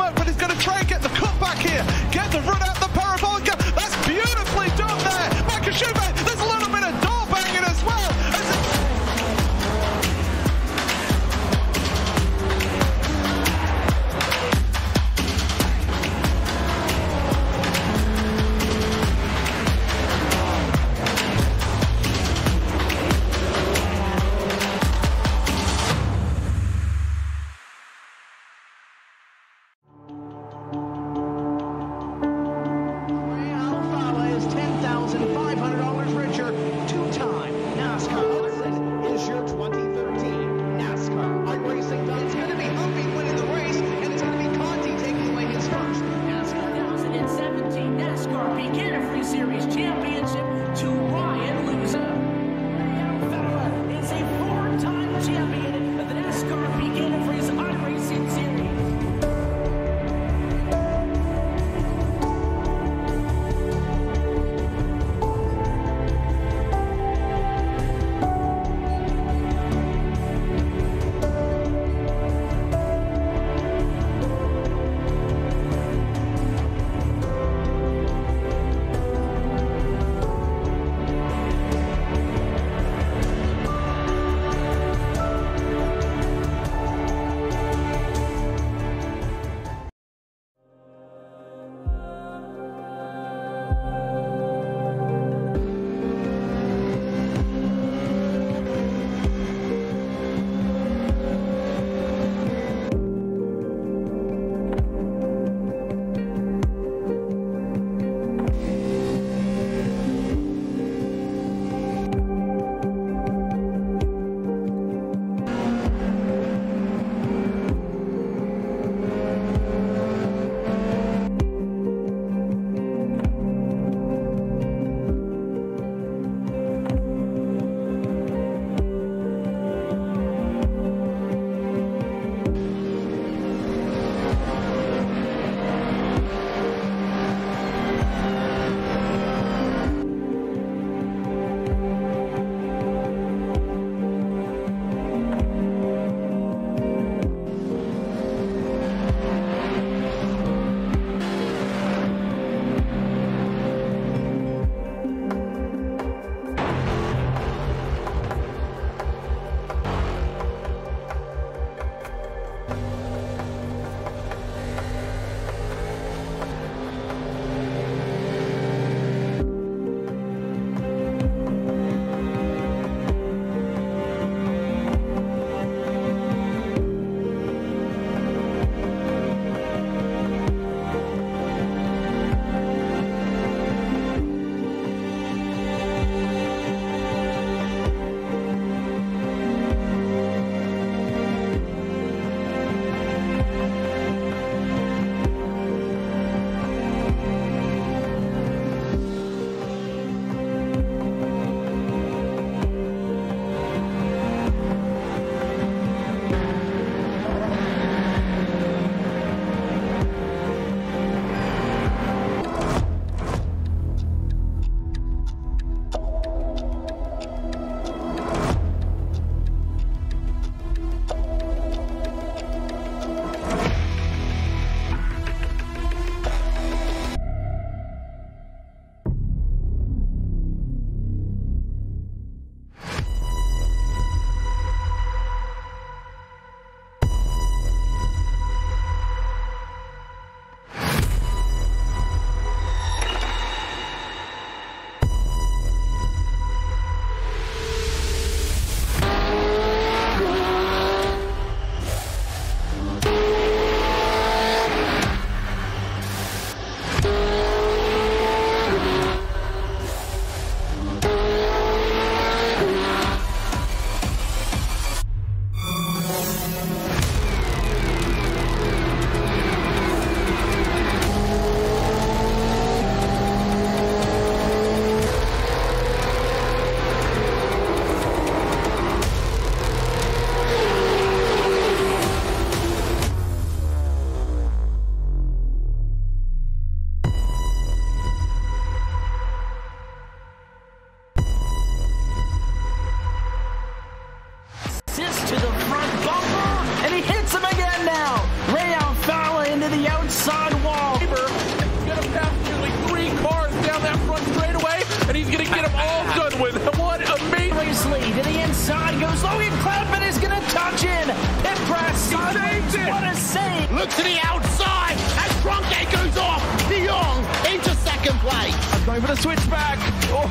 [SPEAKER 6] going for the switchback. Oh,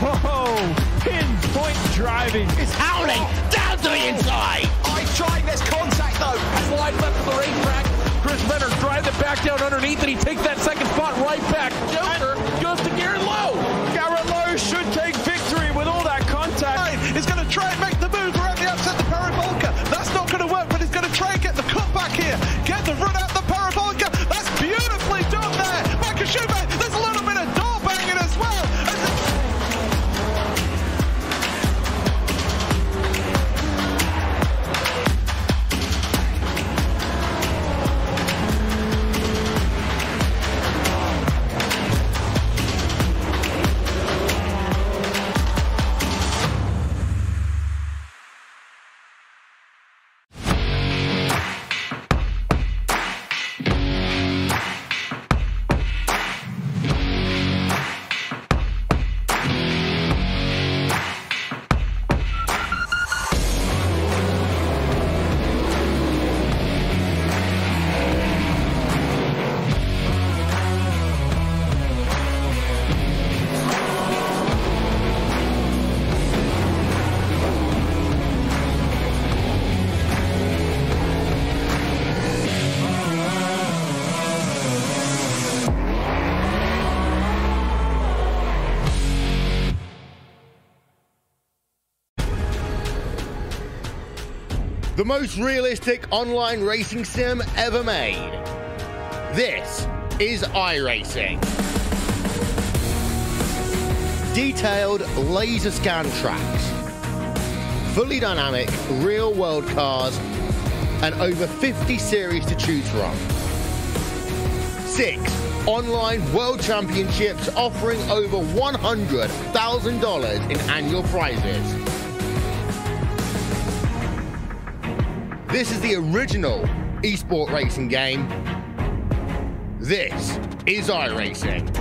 [SPEAKER 6] pinpoint driving.
[SPEAKER 7] It's howling down to the inside.
[SPEAKER 8] I tried, there's contact though.
[SPEAKER 6] Wide left of the racetrack. Chris Benner drives it back down underneath, and he takes that second spot right back. Joker goes to Garrett Lowe.
[SPEAKER 8] Garrett Lowe should take victory with all that contact.
[SPEAKER 1] He's going to try and make the move around the outside the parabolica. That's not going to work, but he's going to try and get the cut back here. Get the run out the parabolica. That's beautifully done there. Michael Schumacher, there's a little bit of door banging as well.
[SPEAKER 9] The most realistic online racing sim ever made. This is iRacing. Detailed laser scan tracks, fully dynamic real world cars, and over 50 series to choose from. 6 online world championships offering over $100,000 in annual prizes. This is the original esport racing game. This is iRacing.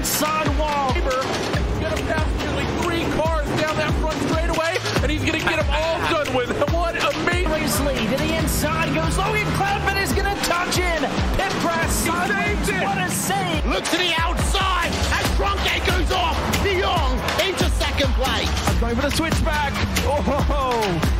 [SPEAKER 5] outside wall.
[SPEAKER 6] He's going to pass nearly 3 cars down that front straightaway, and he's going to get them all done with. What amazing
[SPEAKER 5] Race lead to the inside goes Logan Clapman is going to touch in. Pit press.
[SPEAKER 6] He saved it.
[SPEAKER 5] What a save.
[SPEAKER 7] Look to the outside as Trunke goes off. De Jong into second place.
[SPEAKER 8] Going for the switchback. Oh,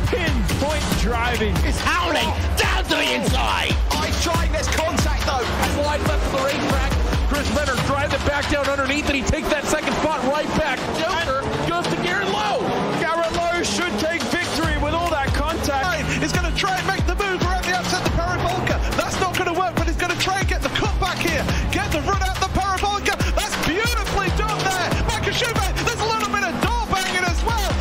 [SPEAKER 8] pinpoint driving.
[SPEAKER 7] It's howling down to the inside.
[SPEAKER 8] I tried, there's contact though.
[SPEAKER 6] Wide left of the racetrack. Chris Benner drives it back down underneath, and he takes that second spot right back. Joker goes to Garrett Lowe.
[SPEAKER 8] Garrett Lowe should take victory with all that contact.
[SPEAKER 1] He's going to try and make the move around the outside the parabolica. That's not going to work, but he's going to try and get the cut back here. Get the run out the parabolica. That's beautifully done there. Michael Schumacher, there's a little bit of door banging as well.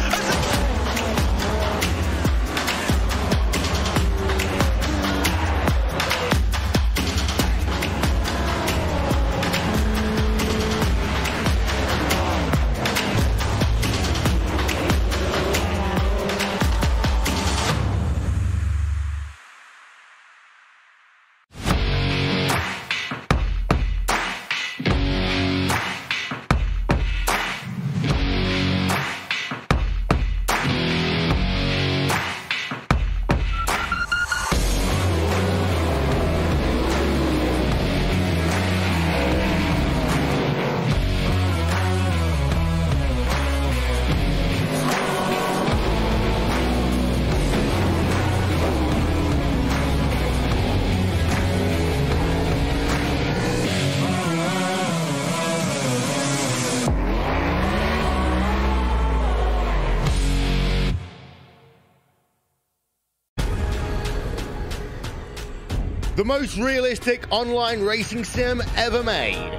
[SPEAKER 9] The most realistic online racing sim ever made.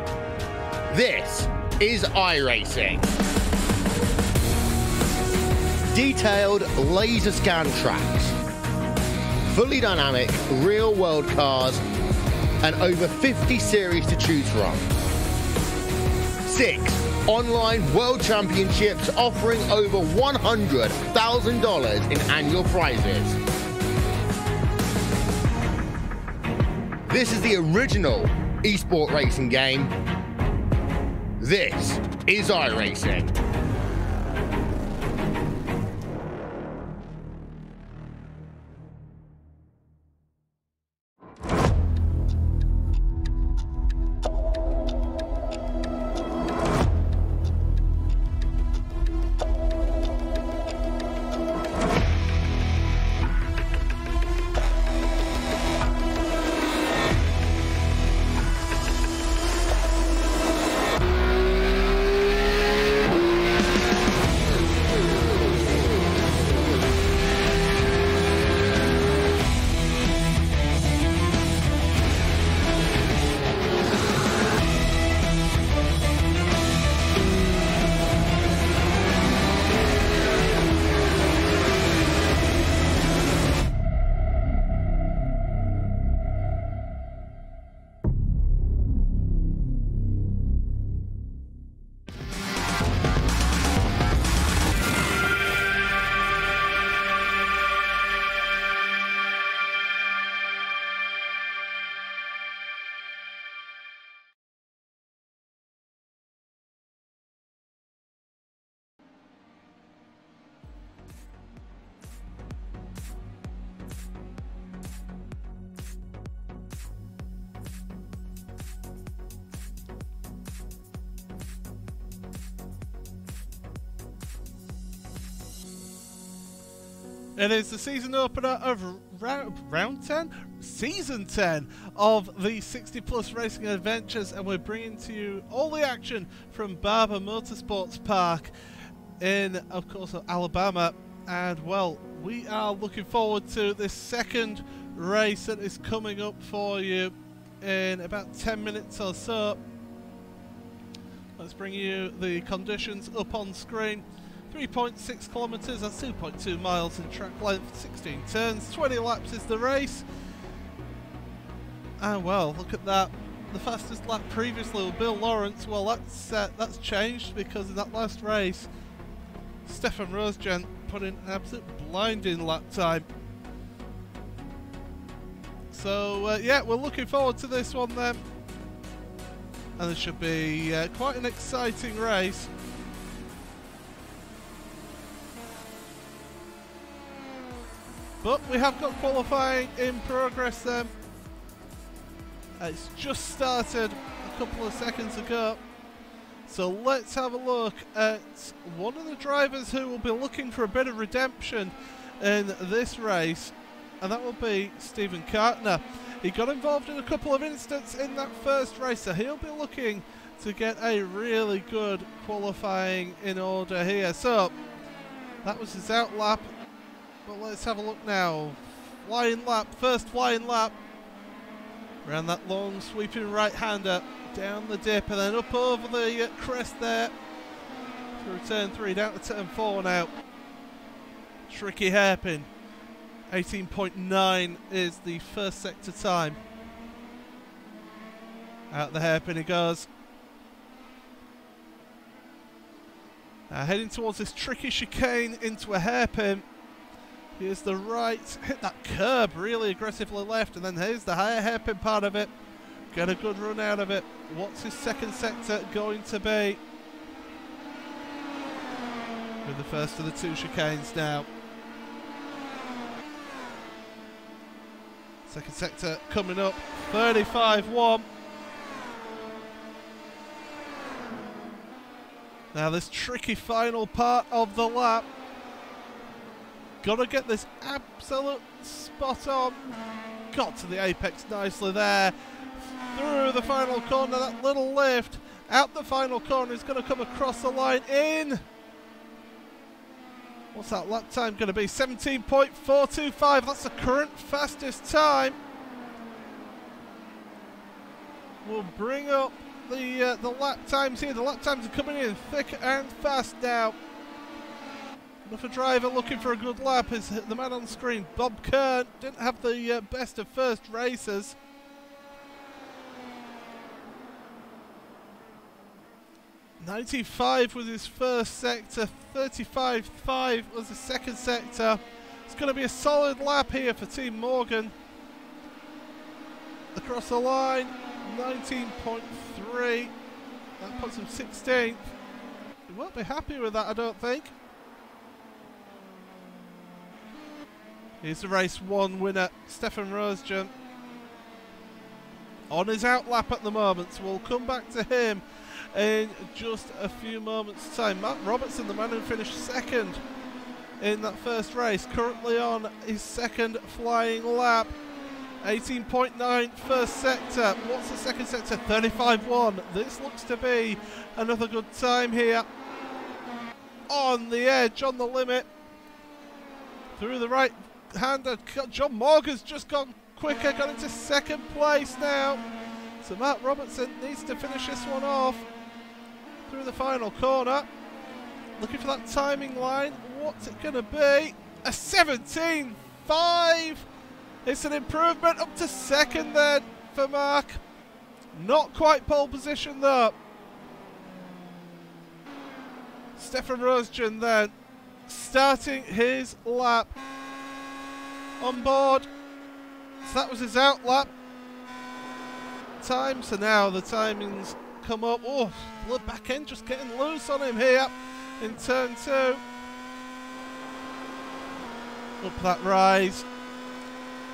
[SPEAKER 9] This is iRacing. Detailed laser scan tracks, fully dynamic real world cars, and over 50 series to choose from. 6 online world championships offering over $100,000 in annual prizes. This is the original esport racing game. This is iRacing.
[SPEAKER 1] It is the season opener of round 10? Season 10 of the 60 Plus Racing Adventures, and we're bringing to you all the action from Barber Motorsports Park in, of course, Alabama. And, well, we are looking forward to this second race that is coming up for you in about 10 minutes or so. Let's bring you the conditions up on screen. 3.6 kilometres, that's 2.2 miles in track length, 16 turns, 20 laps is the race. And well, look at that. The fastest lap previously with Bill Lawrence, well that's changed because in that last race, Stefan Rosegent put in an absolute blinding lap time. So yeah, we're looking forward to this one then. and this should be quite an exciting race. But we have got qualifying in progress then. It's just started a couple of seconds ago. So let's have a look at one of the drivers who will be looking for a bit of redemption in this race, and that will be Stephen Cartner. He got involved in a couple of incidents in that first race, so he'll be looking to get a really good qualifying in order here. So that was his out lap, but let's have a look now. Flying lap, first flying lap. Around that long sweeping right-hander, down the dip and then up over the crest there. Through turn 3, down to turn 4 now. Tricky hairpin. 18.9 is the first sector time. Out the hairpin he goes. Heading towards this tricky chicane into a hairpin. Here's the right, hit that curb really aggressively left, and then here's the higher hairpin part of it. Get a good run out of it. What's his second sector going to be? With the first of the two chicanes now. Second sector coming up, 35-1. Now this tricky final part of the lap. Got to get this absolute spot on. Got to the apex nicely there. Through the final corner, that little lift. Out the final corner, is going to come across the line in. What's that lap time going to be? 17.425. That's the current fastest time. We'll bring up the lap times here. The lap times are coming in thick and fast now. Another driver looking for a good lap is the man on screen, Bob Kern. Didn't have the best of first races. .95 was his first sector, 35.5 was the second sector. It's going to be a solid lap here for Team Morgan. Across the line, 19.3. That puts him 16th. He won't be happy with that, I don't think. Here's the race 1 winner, Stefan Rosjan. On his out lap at the moment, so we'll come back to him in just a few moments' time. Matt Robertson, the man who finished second in that first race, currently on his second flying lap. 18.9 first sector. What's the second sector? 35.1. This looks to be another good time here. On the edge, on the limit. Through the right hander. John Morgan's just gone quicker, got into second place now. So Matt Robertson needs to finish this one off. Through the final corner. Looking for that timing line. What's it going to be? A 17.5. It's an improvement up to second then for Mark. Not quite pole position though. Stefan Rosjan then starting his lap on board. So that was his out lap time. So now the timings come up. Oh, the back end just getting loose on him here in turn 2. Up that rise.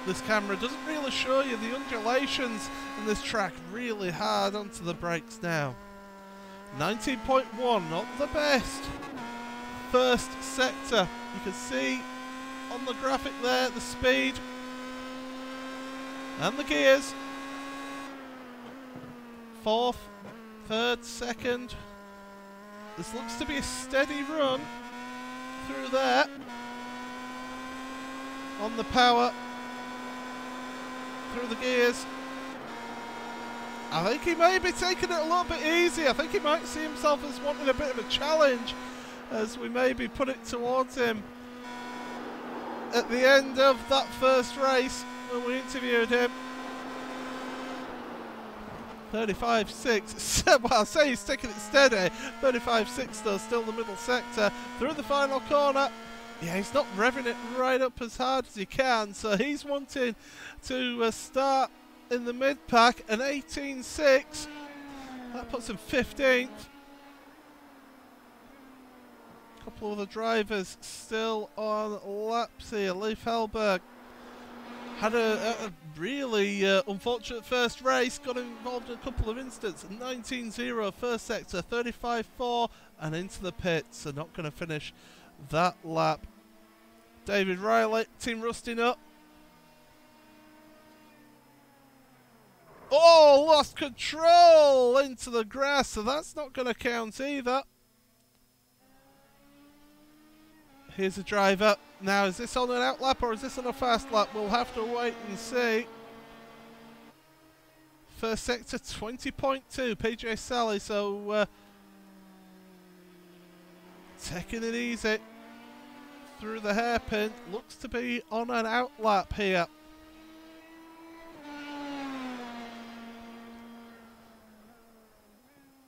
[SPEAKER 1] This camera doesn't really show you the undulations in this track. Really hard onto the brakes now. 19.1, not the best. First sector. You can see on the graphic there the speed and the gears. Fourth, third, second. This looks to be a steady run through there. On the power. Through the gears. I think he may be taking it a little bit easy. I think he might see himself as wanting a bit of a challenge as we maybe put it towards him at the end of that first race when we interviewed him. 35.6. Well, I'll say he's taking it steady. 35.6 though, still the middle sector. Through the final corner. Yeah, he's not revving it right up as hard as he can, so he's wanting to start in the mid-pack. An 18.6 That puts him 15th. A couple of other drivers still on laps here. Leif Hellberg had a really unfortunate first race, got involved in a couple of incidents. 19-0 first sector, 35-4 and into the pits, so not going to finish that lap. David Riley, Team Rusting up. Oh, lost control into the grass, so that's not going to count either. Here's a driver. Now, is this on an out lap or is this on a fast lap? We'll have to wait and see. First sector 20.2, PJ Sally, so taking it easy through the hairpin. Looks to be on an out lap here.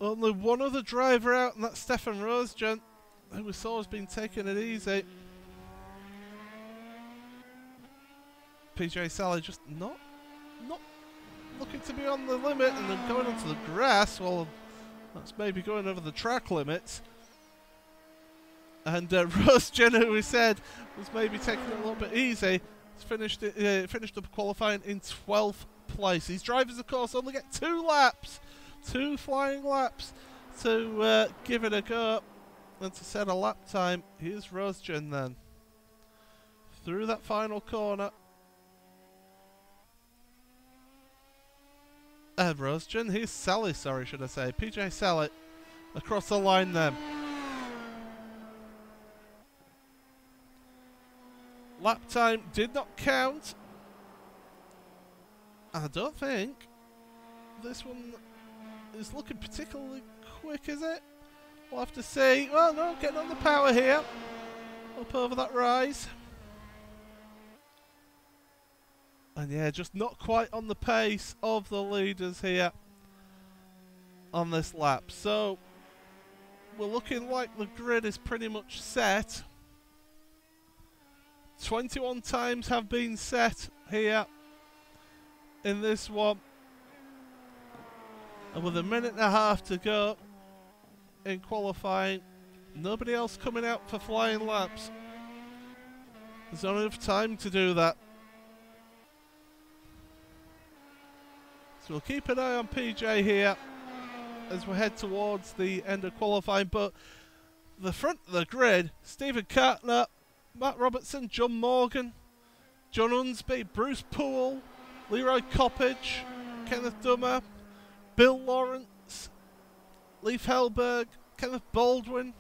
[SPEAKER 1] Only one other driver out, and that's Stefan Rosgen, who we saw has been taking it easy. PJ Sally just not looking to be on the limit, and then going onto the grass. Well, that's maybe going over the track limits. And Rosgen, who we said was maybe taking it a little bit easy, has finished up qualifying in 12th place. These drivers, of course, only get 2 laps. 2 flying laps to give it a go and to set a lap time. Here's Rosgen then. Through that final corner. Rosgen, here's Sally, sorry, should I say. PJ Sally across the line then. Lap time did not count. I don't think this one is looking particularly quick, is it? We'll have to see. Well, no, getting on the power here. Up over that rise. And yeah, just not quite on the pace of the leaders here on this lap. So, we're looking like the grid is pretty much set. 21 times have been set here in this one. And with a minute and a half to go in qualifying, nobody else coming out for flying laps. There's not enough time to do that. So we'll keep an eye on PJ here as we head towards the end of qualifying. But the front of the grid, Stephen Cartner, Matt Robertson, John Morgan, John Unsby, Bruce Poole, Leroy Coppage, Kenneth Dummer, Bill Lawrence, Leif Hellberg, Kenneth Baldwin,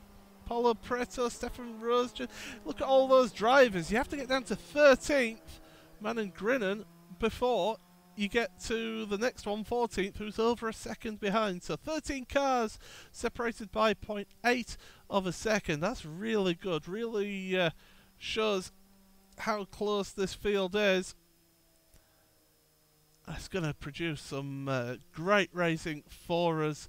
[SPEAKER 1] Paulo Preto, Stefan Rosgen. Look at all those drivers. You have to get down to 13th, Manon Grinnan, before you get to the next one, 14th, who's over a second behind. So 13 cars separated by 0.8 of a second. That's really good. Really shows how close this field is. It's going to produce some great racing for us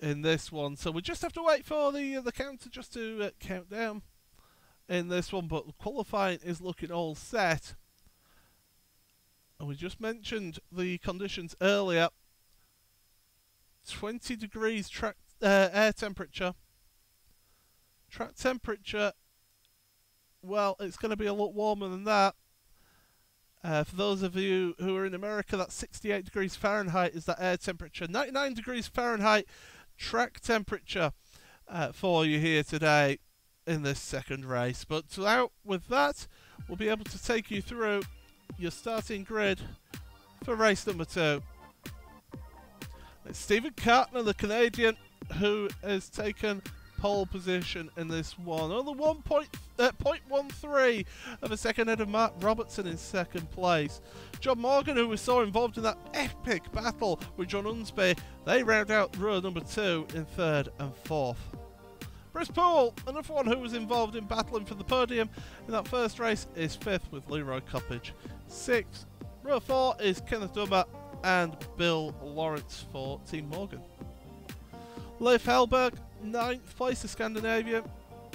[SPEAKER 1] in this one. So we just have to wait for the counter just to count down in this one. But qualifying is looking all set. And we just mentioned the conditions earlier. 20 degrees track air temperature. Track temperature, well, it's going to be a lot warmer than that. For those of you who are in America, that's 68 degrees Fahrenheit is that air temperature. 99 degrees Fahrenheit track temperature for you here today in this second race. But out with that, we'll be able to take you through your starting grid for race number 2. It's Stephen Cartner, the Canadian, who has taken pole position in this one. Only 0.13 of a second ahead of Mark Robertson in second place. John Morgan, who we saw involved in that epic battle with John Unsby, they round out row number 2 in third and fourth. Bruce Poole, another one who was involved in battling for the podium in that first race, is fifth with Leroy Coppage. Sixth, row 4 is Kenneth Dummer and Bill Lawrence for Team Morgan. Leif Hellberg, 9th place of Scandinavia,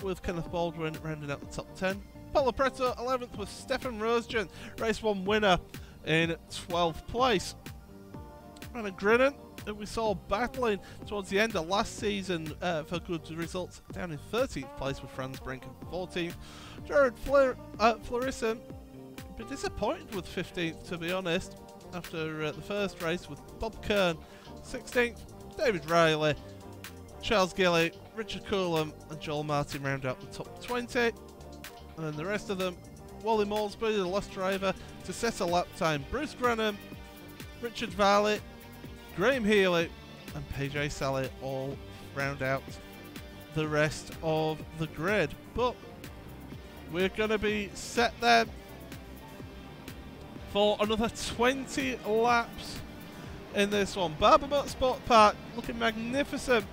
[SPEAKER 1] with Kenneth Baldwin rounding out the top 10. Paulo Preto, 11th with Stefan Rosgen, race 1 winner in 12th place. Manon Grinnan, that we saw battling towards the end of last season for good results, down in 13th place with Franz Brink in 14th. Jared Florissen, a bit disappointed with 15th, to be honest, after the first race, with Bob Kern 16th, David Riley, Charles Gilly, Richard Coulomb and Joel Martin round out the top 20. And then the rest of them, Wally Moulsbury, the last driver to set a lap time, Bruce Granham, Richard Varley, Graham Healy and PJ Sally all round out the rest of the grid. But we're going to be set then for another 20 laps in this one. Barber Motorsport Park looking magnificent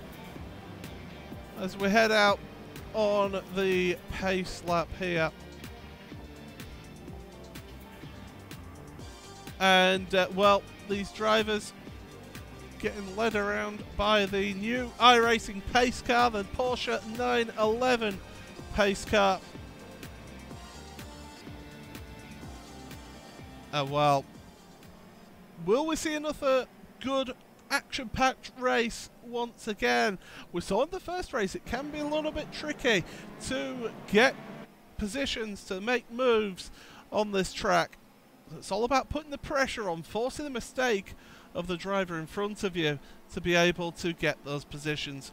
[SPEAKER 1] as we head out on the pace lap here. And well, these drivers getting led around by the new iRacing pace car, the Porsche 911 pace car. Well, will we see another good action-packed race once again? We saw in the first race it can be a little bit tricky to get positions, to make moves on this track. It's all about putting the pressure on, forcing the mistake of the driver in front of you to be able to get those positions.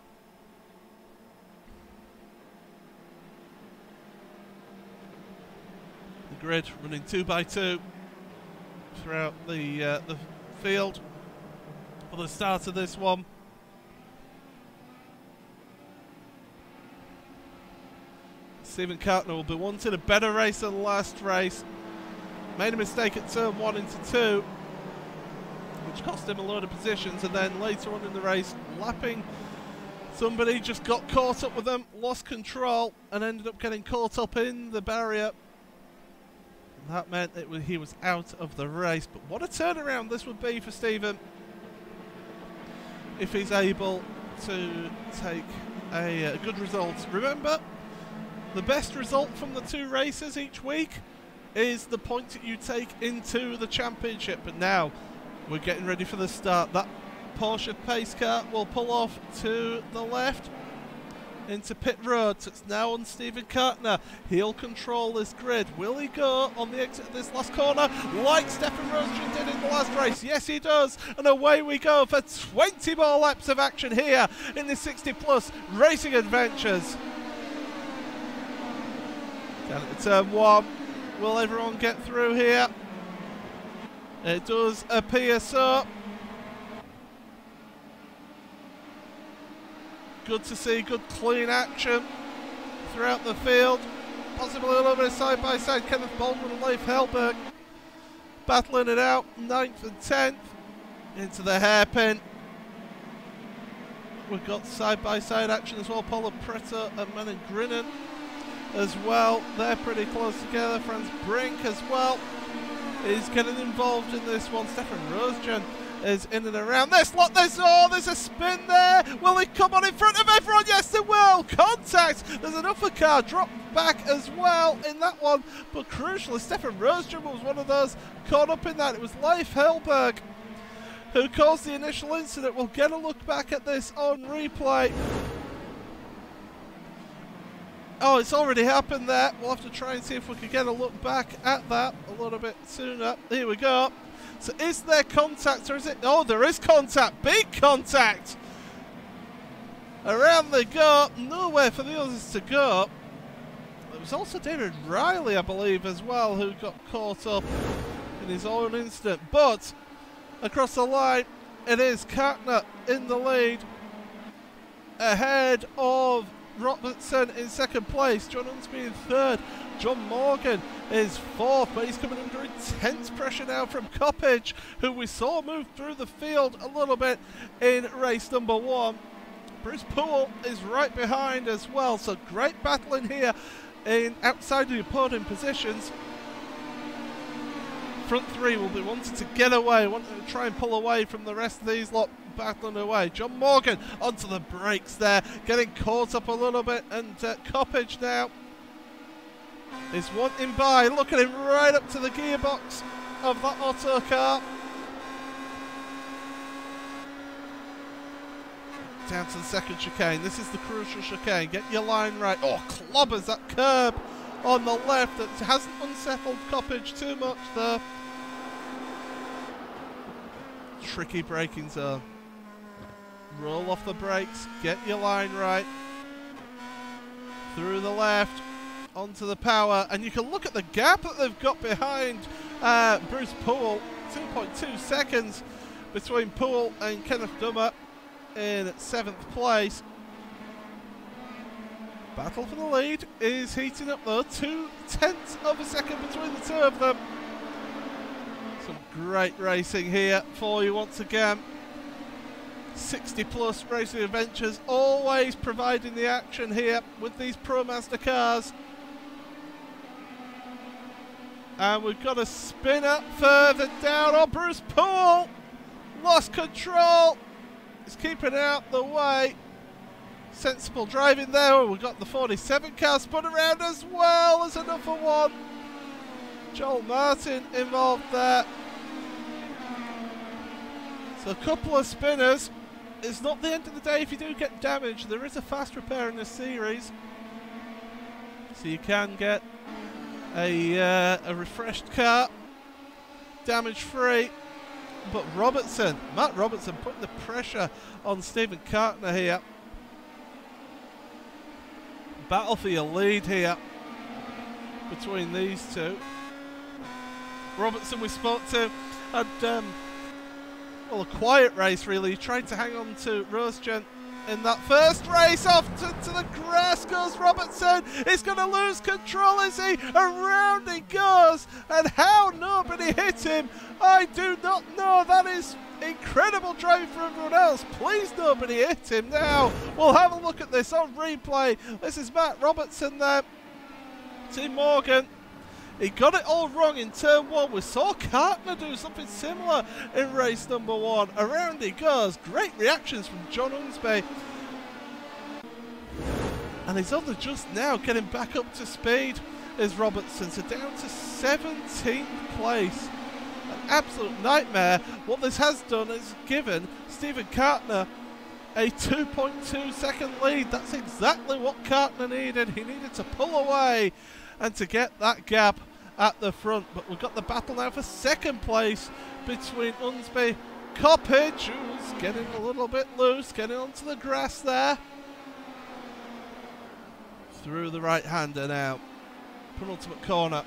[SPEAKER 1] The grid running 2 by 2 throughout the field for the start of this one. Stephen Cartner will be wanting a better race than last race. Made a mistake at turn 1 into 2, which cost him a load of positions, and then later on in the race, lapping somebody, just got caught up with them, lost control, and ended up getting caught up in the barrier. And that meant he was out of the race. But what a turnaround this would be for Stephen if he's able to take a good result. Remember, the best result from the 2 races each week is the point that you take into the championship. But now we're getting ready for the start. That Porsche pace car will pull off to the left into pit road. So it's now on Stephen Cartner. He'll control this grid. Will he go on the exit of this last corner like Stefan Rosjan did in the last race? Yes, he does. And away we go for 20 more laps of action here in the 60 plus racing adventures. Down at turn 1. Will everyone get through here? It does appear so. Good to see good clean action throughout the field. Possibly a little bit of side-by-side. Kenneth Baldwin and Leif Hellberg battling it out. 9th and 10th into the hairpin. We've got side-by-side action as well. Paula Preto and Manon Grinnen as well. They're pretty close together. Franz Brink as well is getting involved in this one. Stefan Rosjan is in and around this lot. There's a spin there. Will he come on in front of everyone? Yes, they will. Contact. There's an upper car drop back as well in that one. But crucially, Stefan Rosjan was one of those caught up in that. It was Leif Hellberg who caused the initial incident. We'll get a look back at this on replay. Oh, it's already happened there. We'll have to try and see if we can get a look back at that a little bit sooner. Here we go. So is there contact, or is it? Oh, there is contact. Big contact. Around they go. Nowhere for the others to go. There was also David Riley, I believe, as well, who got caught up in his own incident. But across the line, it is Cartner in the lead, ahead of Robertson in second place, John Unsby in third, John Morgan is fourth, but he's coming under intense pressure now from Coppage, who we saw move through the field a little bit in race number 1. Bruce Poole is right behind as well, so great battling here in outside the opponent positions. Front 3 will be wanting to get away, wanting to try and pull away from the rest of these lot battling away. John Morgan onto the brakes there, getting caught up a little bit, and Coppage now is wanting by. Look at him right up to the gearbox of that auto car. Down to the second chicane. This is the crucial chicane. Get your line right. Oh, clobbers that curb on the left that hasn't unsettled Coppage too much there. Tricky braking zone. Roll off the brakes. Get your line right. Through the left. Onto the power. And you can look at the gap that they've got behind Bruce Poole. 2.2 seconds between Poole and Kenneth Dummer in 7th place. Battle for the lead is heating up though. 0.2 of a second between the two of them. Some great racing here for you once again. 60 plus racing adventures, always providing the action here with these ProMaster cars. And we've got a spinner further down. Oh, Bruce Poole lost control. He's keeping out the way. Sensible driving there. We've got the 47 car spun around as well as another one. Joel Martin involved there. So a couple of spinners. It's not the end of the day if you do get damaged. There is a fast repair in this series, so you can get a refreshed car, damage free. But Matt Robertson putting the pressure on Stephen Kartner here. Battle for your lead here between these two. Robertson we spoke to had well, a quiet race really. He tried to hang on to Rosegent in that first race. Off to the grass goes Robertson. He's going to lose control, is he? Around he goes. And how nobody hit him, I do not know. That is incredible driving for everyone else. Please nobody hit him now. We'll have a look at this on replay. This is Matt Robertson there. Tim Morgan. He got it all wrong in turn 1. We saw Kartner do something similar in race number 1. Around he goes. Great reactions from John Unsby. And he's only just now getting back up to speed is Robertson. So down to 17th place. An absolute nightmare. What this has done is given Stephen Kartner a 2.2 second lead. That's exactly what Kartner needed. He needed to pull away and to get that gap at the front. But we've got the battle now for second place between Unsby, Coppage, who's getting a little bit loose, getting onto the grass there. Through the right-hander now. Penultimate corner.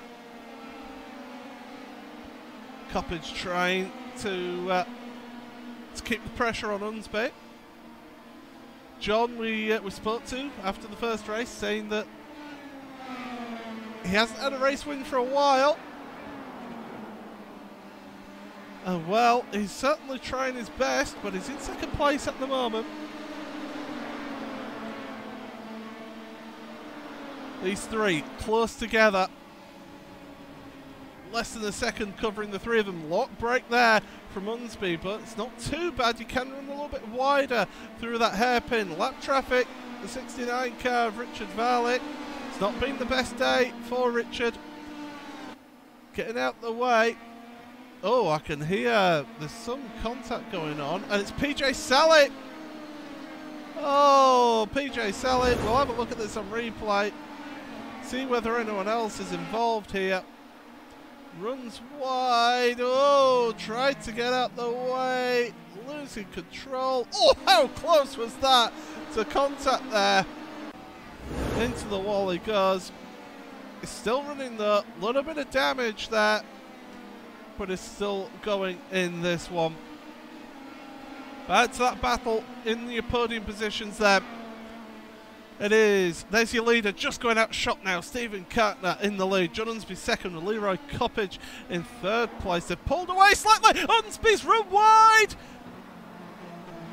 [SPEAKER 1] Coppage trying to keep the pressure on Unsby. John, we spoke to after the first race, saying that he hasn't had a race win for a while. And well, he's certainly trying his best, but he's in second place at the moment. These three close together. Less than a second covering the three of them. Lock break there from Unsby, but it's not too bad. You can run a little bit wider through that hairpin. Lap traffic, the 69 car of Richard Varley. It's not been the best day for Richard. Getting out the way. Oh, I can hear there's some contact going on, and it's PJ Sallett. Oh, PJ Sallett. We'll have a look at this on replay. See whether anyone else is involved here. Runs wide. Oh, tried to get out the way. Losing control. Oh, how close was that to contact there? Into the wall he goes. He's still running though. A little bit of damage there, but he's still going in this one. Back to that battle in the podium positions there. It is. There's your leader just going out shot now. Stephen Kartner in the lead. John Unsby second with Leroy Coppage in third place. They've pulled away slightly. Unsby's run wide.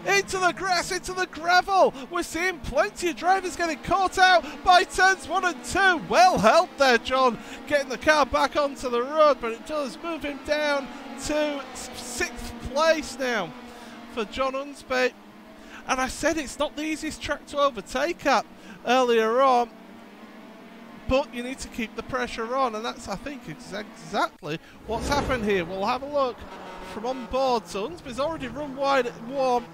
[SPEAKER 1] Into the grass, into the gravel. We're seeing plenty of drivers getting caught out by turns 1 and 2. Well helped there, John, getting the car back onto the road, but it does move him down to 6th place now for John Unsby. And I said it's not the easiest track to overtake at earlier on, but you need to keep the pressure on, and that's, I think, exactly what's happened here. We'll have a look from on board. So Unsby's already run wide at 1.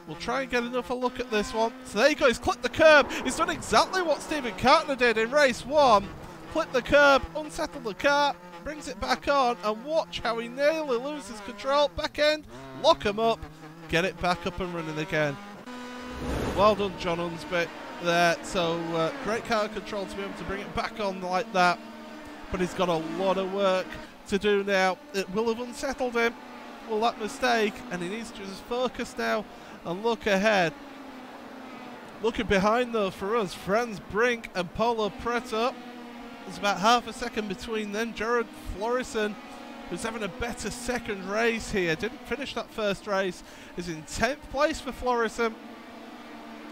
[SPEAKER 1] We'll try and get another look at this one. So there you go, he's clipped the curb. He's done exactly what Stephen Cartner did in race 1. Clip the curb, unsettle the car, brings it back on, and watch how he nearly loses control. Back end, lock him up, get it back up and running again. Well done, John Unsby there. So great car control to be able to bring it back on like that. But he's got a lot of work to do now. It will have unsettled him, well, that mistake, and he needs to just focus now and look ahead. Looking behind though for us, Franz Brink and Paulo Preto. There's about half a second between them. Jared Florison, who's having a better second race here, didn't finish that first race, is in 10th place for Florison,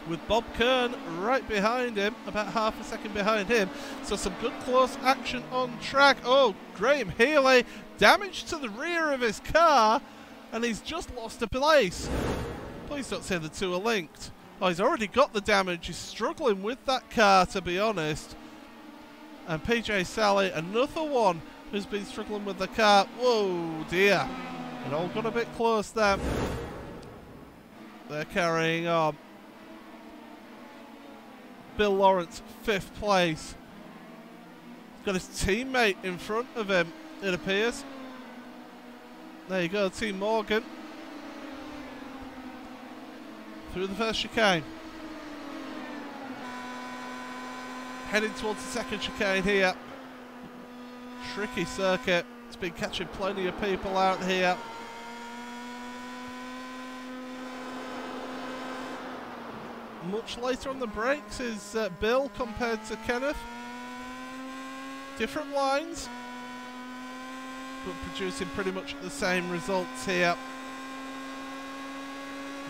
[SPEAKER 1] with Bob Kern right behind him, about half a second behind him. So some good close action on track. Oh, Graham Healy, damage to the rear of his car, and he's just lost a place. Please don't say the two are linked. Oh, he's already got the damage. He's struggling with that car, to be honest. And PJ Sally, another one who's been struggling with the car. Whoa, dear. It all got a bit close there. They're carrying on. Bill Lawrence, 5th place. He's got his teammate in front of him, it appears. There you go, Team Morgan. Through the first chicane. Heading towards the second chicane here. Tricky circuit. It's been catching plenty of people out here. Much later on the brakes is Bill compared to Kenneth. Different lines, but producing pretty much the same results here.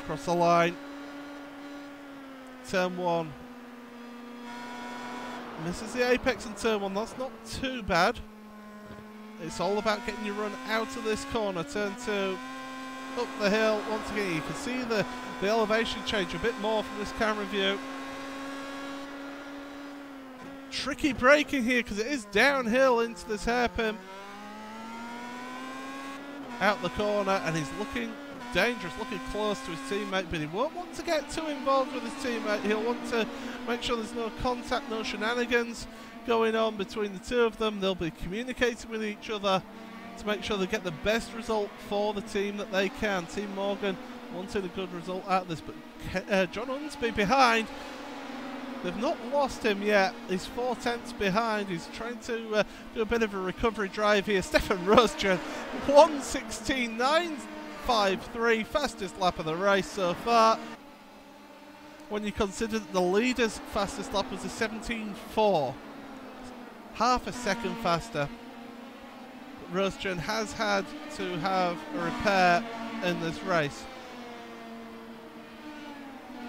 [SPEAKER 1] Across the line. Turn 1. Misses the apex in turn 1. That's not too bad. It's all about getting your run out of this corner. Turn 2. Up the hill. Once again, you can see the elevation change a bit more from this camera view. Tricky braking here because it is downhill into this hairpin. Out the corner, and he's looking dangerous, looking close to his teammate, but he won't want to get too involved with his teammate. He'll want to make sure there's no contact, no shenanigans going on between the two of them. They'll be communicating with each other to make sure they get the best result for the team that they can. Team Morgan wanted a good result out of this, but John Unsby behind. They've not lost him yet. He's 4/10 behind. He's trying to do a bit of a recovery drive here. Stefan Rosjan, 1:16.953, fastest lap of the race so far. When you consider that the leader's fastest lap was a 17.4, half a second faster. Rosjan has had to have a repair in this race.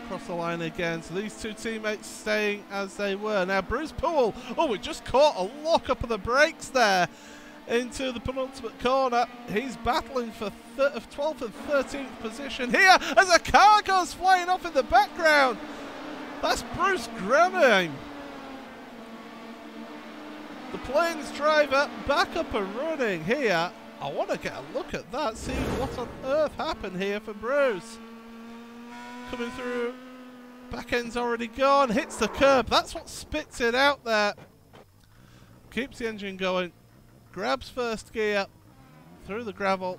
[SPEAKER 1] Across the line again, so these two teammates staying as they were. Now Bruce Poole, oh, we just caught a lock up of the brakes there into the penultimate corner. He's battling for 12th and 13th position here as a car goes flying off in the background. That's Bruce Grenheim, the Plains driver, back up and running here. I want to get a look at that, see what on earth happened here for Bruce. Coming through, back end's already gone, hits the curb, that's what spits it out there. Keeps the engine going, grabs first gear, through the gravel,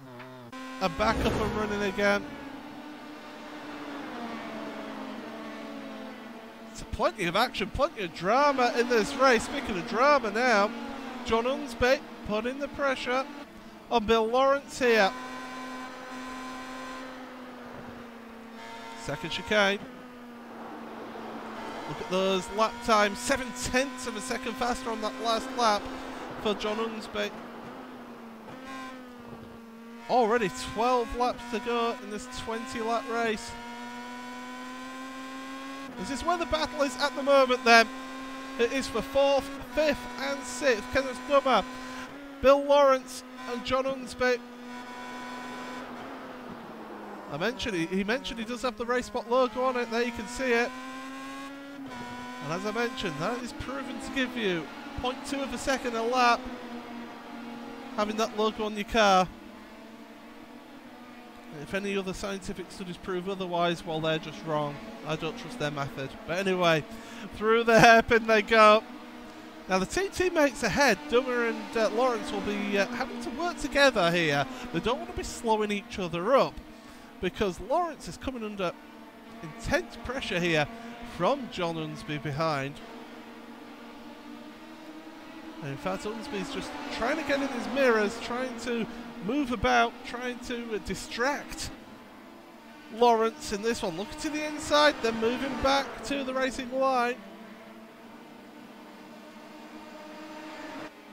[SPEAKER 1] and back up and running again. So plenty of action, plenty of drama in this race. Speaking of drama now, John Unsby putting the pressure on Bill Lawrence here. Second chicane. Look at those lap times. 7/10 of a second faster on that last lap for John Unsby. Already 12 laps to go in this 20-lap race. This is where the battle is at the moment then. It is for 4th, 5th and 6th. Kenneth Dummer, Bill Lawrence and John Unsby. He mentioned he does have the RaceSpot logo on it. There you can see it. And as I mentioned, that is proven to give you 0.2 of a second a lap, having that logo on your car. If any other scientific studies prove otherwise, well, they're just wrong. I don't trust their method. But anyway, through the hairpin they go. Now the two teammates ahead, Dummer and Lawrence, will be having to work together here. They don't want to be slowing each other up, because Lawrence is coming under intense pressure here from John Unsby behind. And in fact, Unsby's just trying to get in his mirrors, trying to move about, trying to distract Lawrence in this one. Looking to the inside, then moving back to the racing line.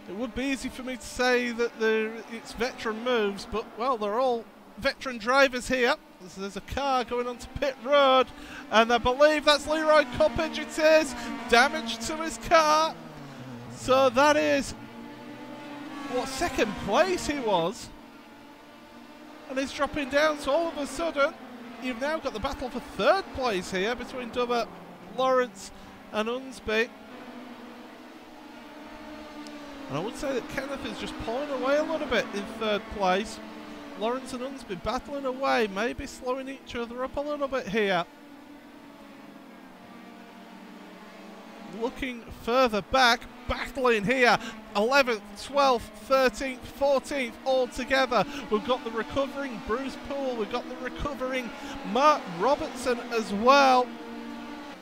[SPEAKER 1] It would be easy for me to say that it's veteran moves, but, well, they're all veteran drivers here. There's a car going onto pit road, and I believe that's Leroy Coppage. It is damage to his car. So that is what second place he was, and he's dropping down. So all of a sudden, you've now got the battle for third place here between Dummer, Lawrence, and Unsby. And I would say that Kenneth is just pulling away a little bit in third place. Lawrence and Unsby battling away, maybe slowing each other up a little bit here. Looking further back, battling here, 11th, 12th, 13th, 14th all together. We've got the recovering Bruce Poole, we've got the recovering Mark Robertson as well,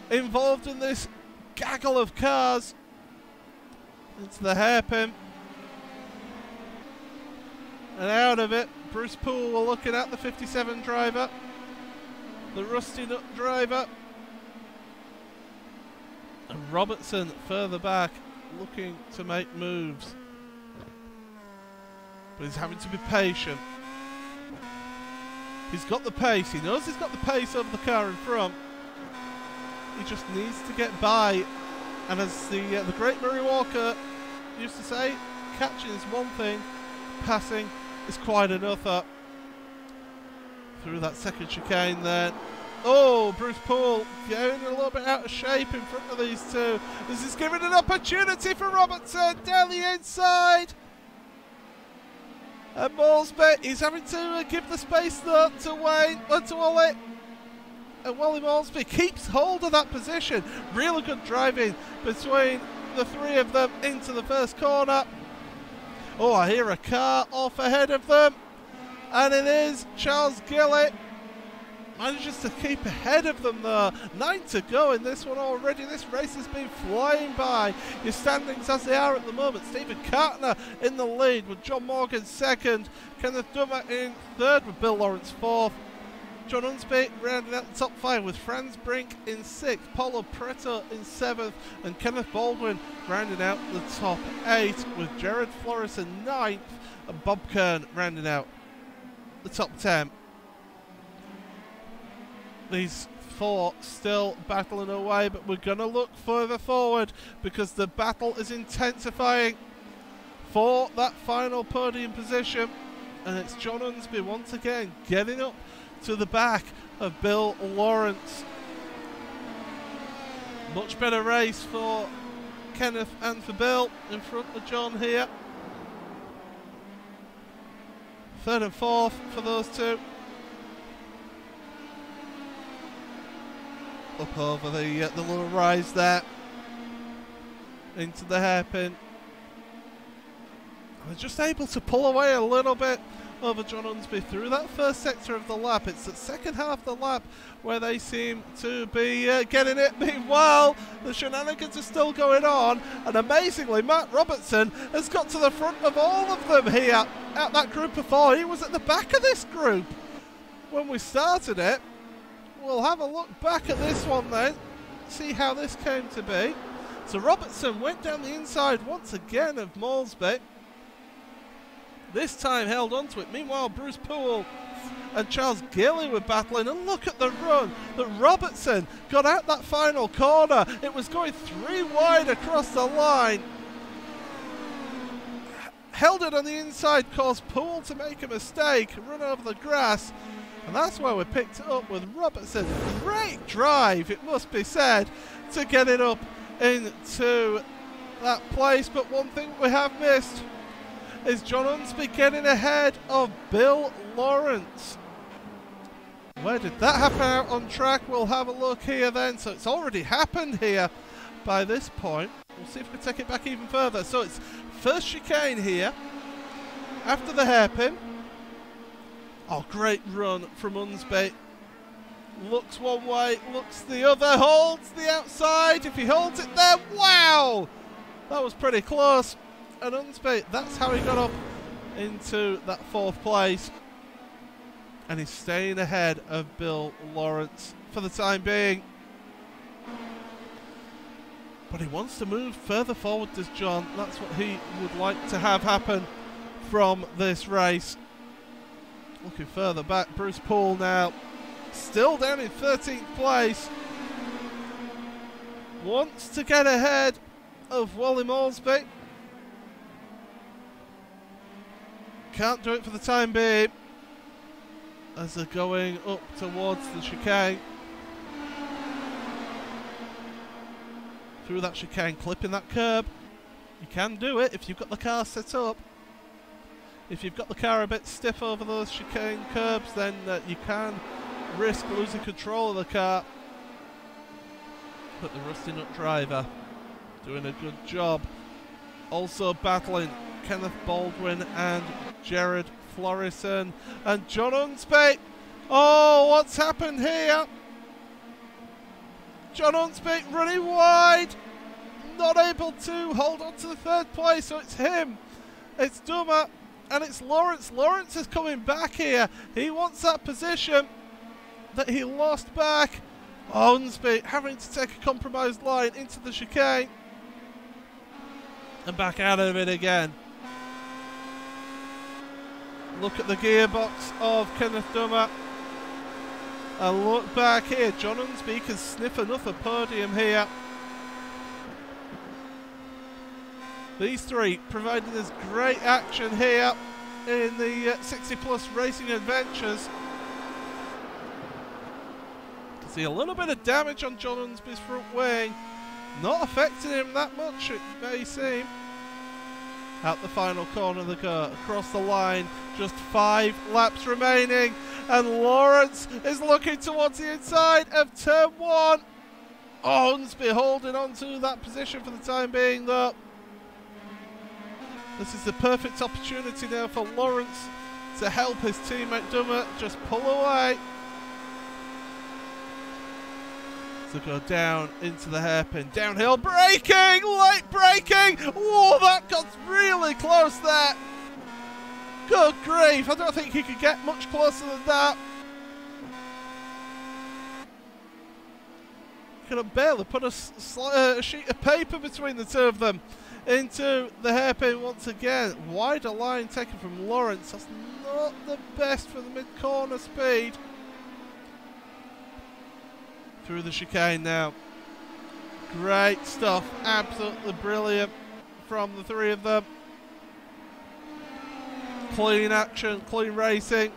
[SPEAKER 1] involved in this gaggle of cars. Into the hairpin. And out of it, Bruce Poole, we're looking at the 57 driver, the Rusty Nut driver. And Robertson further back, looking to make moves. But he's having to be patient. He's got the pace, he knows he's got the pace over the car in front. He just needs to get by. And as the great Murray Walker used to say, catching is one thing, passing is quite another. Through that second chicane there. Oh, Bruce Poole getting a little bit out of shape in front of these two. This is giving an opportunity for Robertson down the inside. And Moulsby, he's having to give the space though to Wayne, to Ollie. And Wally Moulsby keeps hold of that position. Really good driving between the three of them into the first corner. Oh, I hear a car off ahead of them. And it is Charles Gillett. Manages to keep ahead of them though. 9 to go in this one already. This race has been flying by. Your standings as they are at the moment. Stephen Cartner in the lead with John Morgan second. Kenneth Dummer in third with Bill Lawrence fourth. John Unsby rounding out the top five with Franz Brink in sixth, Paulo Preto in seventh, and Kenneth Baldwin rounding out the top eight with Jared Flores in ninth, and Bob Kern rounding out the top 10. These four still battling away, but we're going to look further forward because the battle is intensifying for that final podium position, and it's John Unsby once again getting up to the back of Bill Lawrence. Much better race for Kenneth and for Bill in front of John here. Third and fourth for those two. Up over the little rise there into the hairpin. They're just able to pull away a little bit over John Unsby through that first sector of the lap. It's the second half of the lap where they seem to be getting it. Meanwhile, the shenanigans are still going on, and amazingly, Matt Robertson has got to the front of all of them here at that group of four. He was at the back of this group when we started it. We'll have a look back at this one then, see how this came to be. So Robertson went down the inside once again of Moulsby. This time held onto it. Meanwhile, Bruce Poole and Charles Gilley were battling, and look at the run that Robertson got out that final corner. It was going 3 wide across the line. Held it on the inside, caused Poole to make a mistake, run over the grass, and that's where we picked it up with Robertson. Great drive, it must be said, to get it up into that place. But one thing we have missed is John Unsby getting ahead of Bill Lawrence. Where did that happen out on track? We'll have a look here then. So it's already happened here by this point. We'll see if we can take it back even further. So it's first chicane here after the hairpin. Oh, great run from Unsby. Looks one way, looks the other, holds the outside. If he holds it there, wow! That was pretty close. And Unsby, that's how he got up into that 4th place. And he's staying ahead of Bill Lawrence for the time being. But he wants to move further forward, does John. That's what he would like to have happen from this race. Looking further back, Bruce Poole now still down in 13th place. Wants to get ahead of Wally Moresby. Can't do it for the time being as they're going up towards the chicane. Through that chicane, clipping that curb. You can do it if you've got the car set up. If you've got the car a bit stiff over those chicane curbs, then you can risk losing control of the car. But the Rusty Nut driver doing a good job. Also battling Kenneth Baldwin and Jared Florison and John Unsby. Oh, what's happened here? John Unsby running wide, not able to hold on to the 3rd place, so it's him, it's Dummer, and it's Lawrence. Lawrence is coming back here. He wants that position that he lost back. Oh, Unsby having to take a compromised line into the chicane and back out of it again. Look at the gearbox of Kenneth Dummer. And look back here, John Unsby can sniff another podium here. These three providing us great action here in the 60 Plus Racing Adventures. Can see a little bit of damage on John Unsby's front wing. Not affecting him that much, it may seem. Out the final corner they go, across the line, just 5 laps remaining, and Lawrence is looking towards the inside of turn 1. Oh, Unsby holding on to that position for the time being though. This is the perfect opportunity now for Lawrence to help his teammate Dummer just pull away. To go down into the hairpin, downhill braking, late braking. Whoa, that got really close there. Good grief, I don't think he could get much closer than that. Could have barely put a sheet of paper between the two of them. Into the hairpin once again. Wider line taken from Lawrence. That's not the best for the mid-corner speed. Through the chicane now. Great stuff. Absolutely brilliant from the three of them. Clean action, clean racing.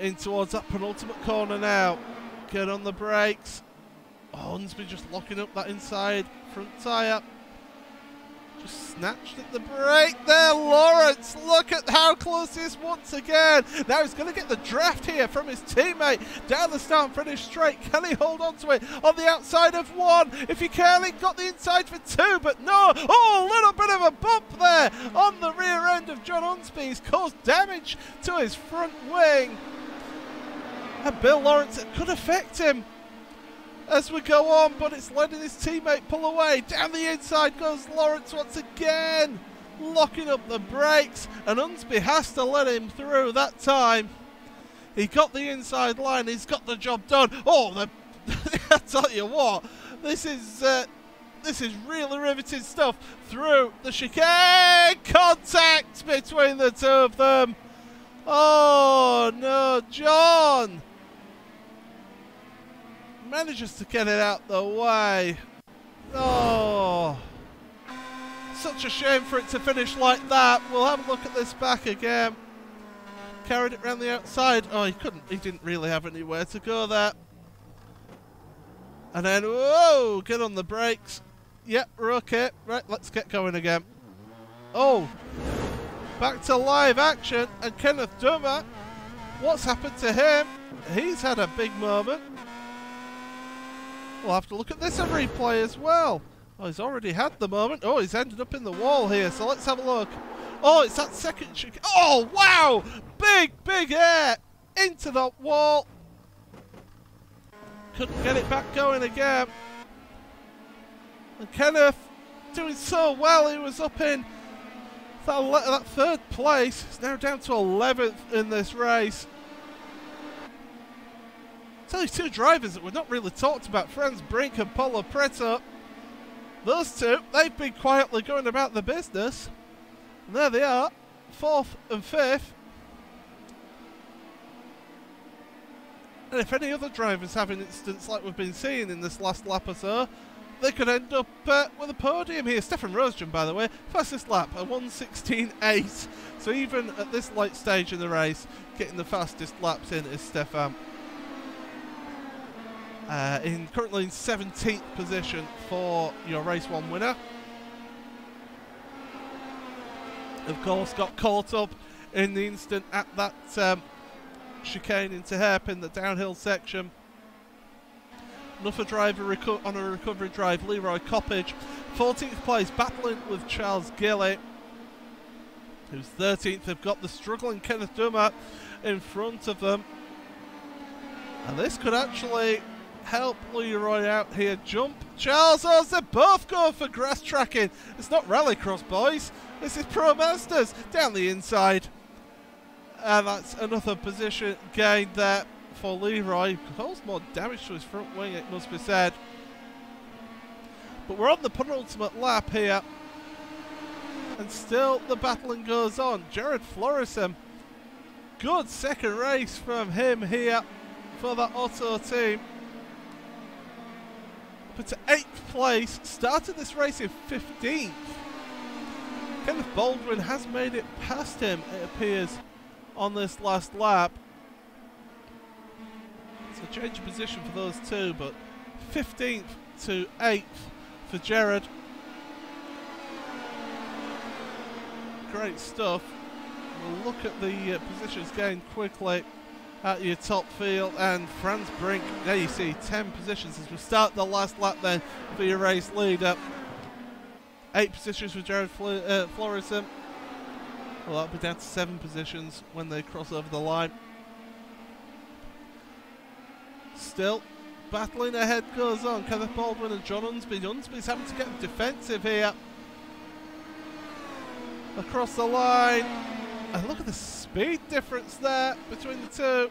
[SPEAKER 1] In towards that penultimate corner now. Get on the brakes. Oh, Unsby just locking up that inside front tyre. Just snatched at the brake there, Lawrence. Look at how close he is once again. Now he's going to get the draft here from his teammate down the start and finish straight. Can he hold on to it on the outside of 1? If he can, he got the inside for 2, but no. Oh, a little bit of a bump there on the rear end of John Unsby. He's caused damage to his front wing. And Bill Lawrence, it could affect him as we go on, but it's letting his teammate pull away. Down the inside goes Lawrence once again, locking up the brakes, and Unsby has to let him through that time. He got the inside line, he's got the job done. Oh, I tell you what, this is really riveting stuff. Through the chicane, contact between the two of them. Oh no, John manages to get it out the way. Oh, such a shame for it to finish like that. We'll have a look at this back again. Carried it around the outside. Oh, he didn't really have anywhere to go there. And then, whoa, get on the brakes. Yep, we're okay. Right, let's get going again. Oh, back to live action, and Kenneth Dummer What's happened to him? He's had a big moment. We'll have to look at this on replay as well. Oh, he's already had the moment. Oh, he's ended up in the wall here, so let's have a look. Oh, it's that second chicane. Oh, wow! Big air into the wall. Couldn't get it back going again. And Kenneth doing so well. He was up in that third place. He's now down to 11th in this race. There's only two drivers that we've not really talked about. Franz Brink and Paulo Preto. Those two, they've been quietly going about the business. And there they are, 4th and 5th. And if any other drivers have an instance like we've been seeing in this last lap or so, they could end up with a podium here. Stefan Rosjan, by the way, fastest lap, a 1:16.8. So even at this late stage in the race, getting the fastest laps in is Stefan. Currently in 17th position for your race 1 winner. Of course, got caught up in the instant at that chicane into hairpin, the downhill section. Another driver on a recovery drive, Leroy Coppage. 14th place, battling with Charles Gilly, who's 13th. They've got the struggling Kenneth Dummer in front of them. And this could actually help Leroy out here. Jump Charles, oh, they're both going for grass tracking. It's not rallycross, boys. This is Pro Masters. Down the inside. And that's another position gained there for Leroy. Caused more damage to his front wing, it must be said. But we're on the penultimate lap here. And still the battling goes on. Jared Florissem. Good second race from him here for the Otto team. But to 8th place, started this race in 15th. Kenneth Baldwin has made it past him, it appears, on this last lap. So change of position for those two, but 15th to 8th for Jared. Great stuff. We'll look at the positions gained quickly at your top field, and Franz Brink, there you see 10 positions as we start the last lap then for your race leader. 8 positions for Jared Florissem. Well, that'll be down to 7 positions when they cross over the line. Still, battling ahead goes on. Kenneth Baldwin and John Unsby. Unsby's having to get defensive here. Across the line. And look at the speed difference there between the two.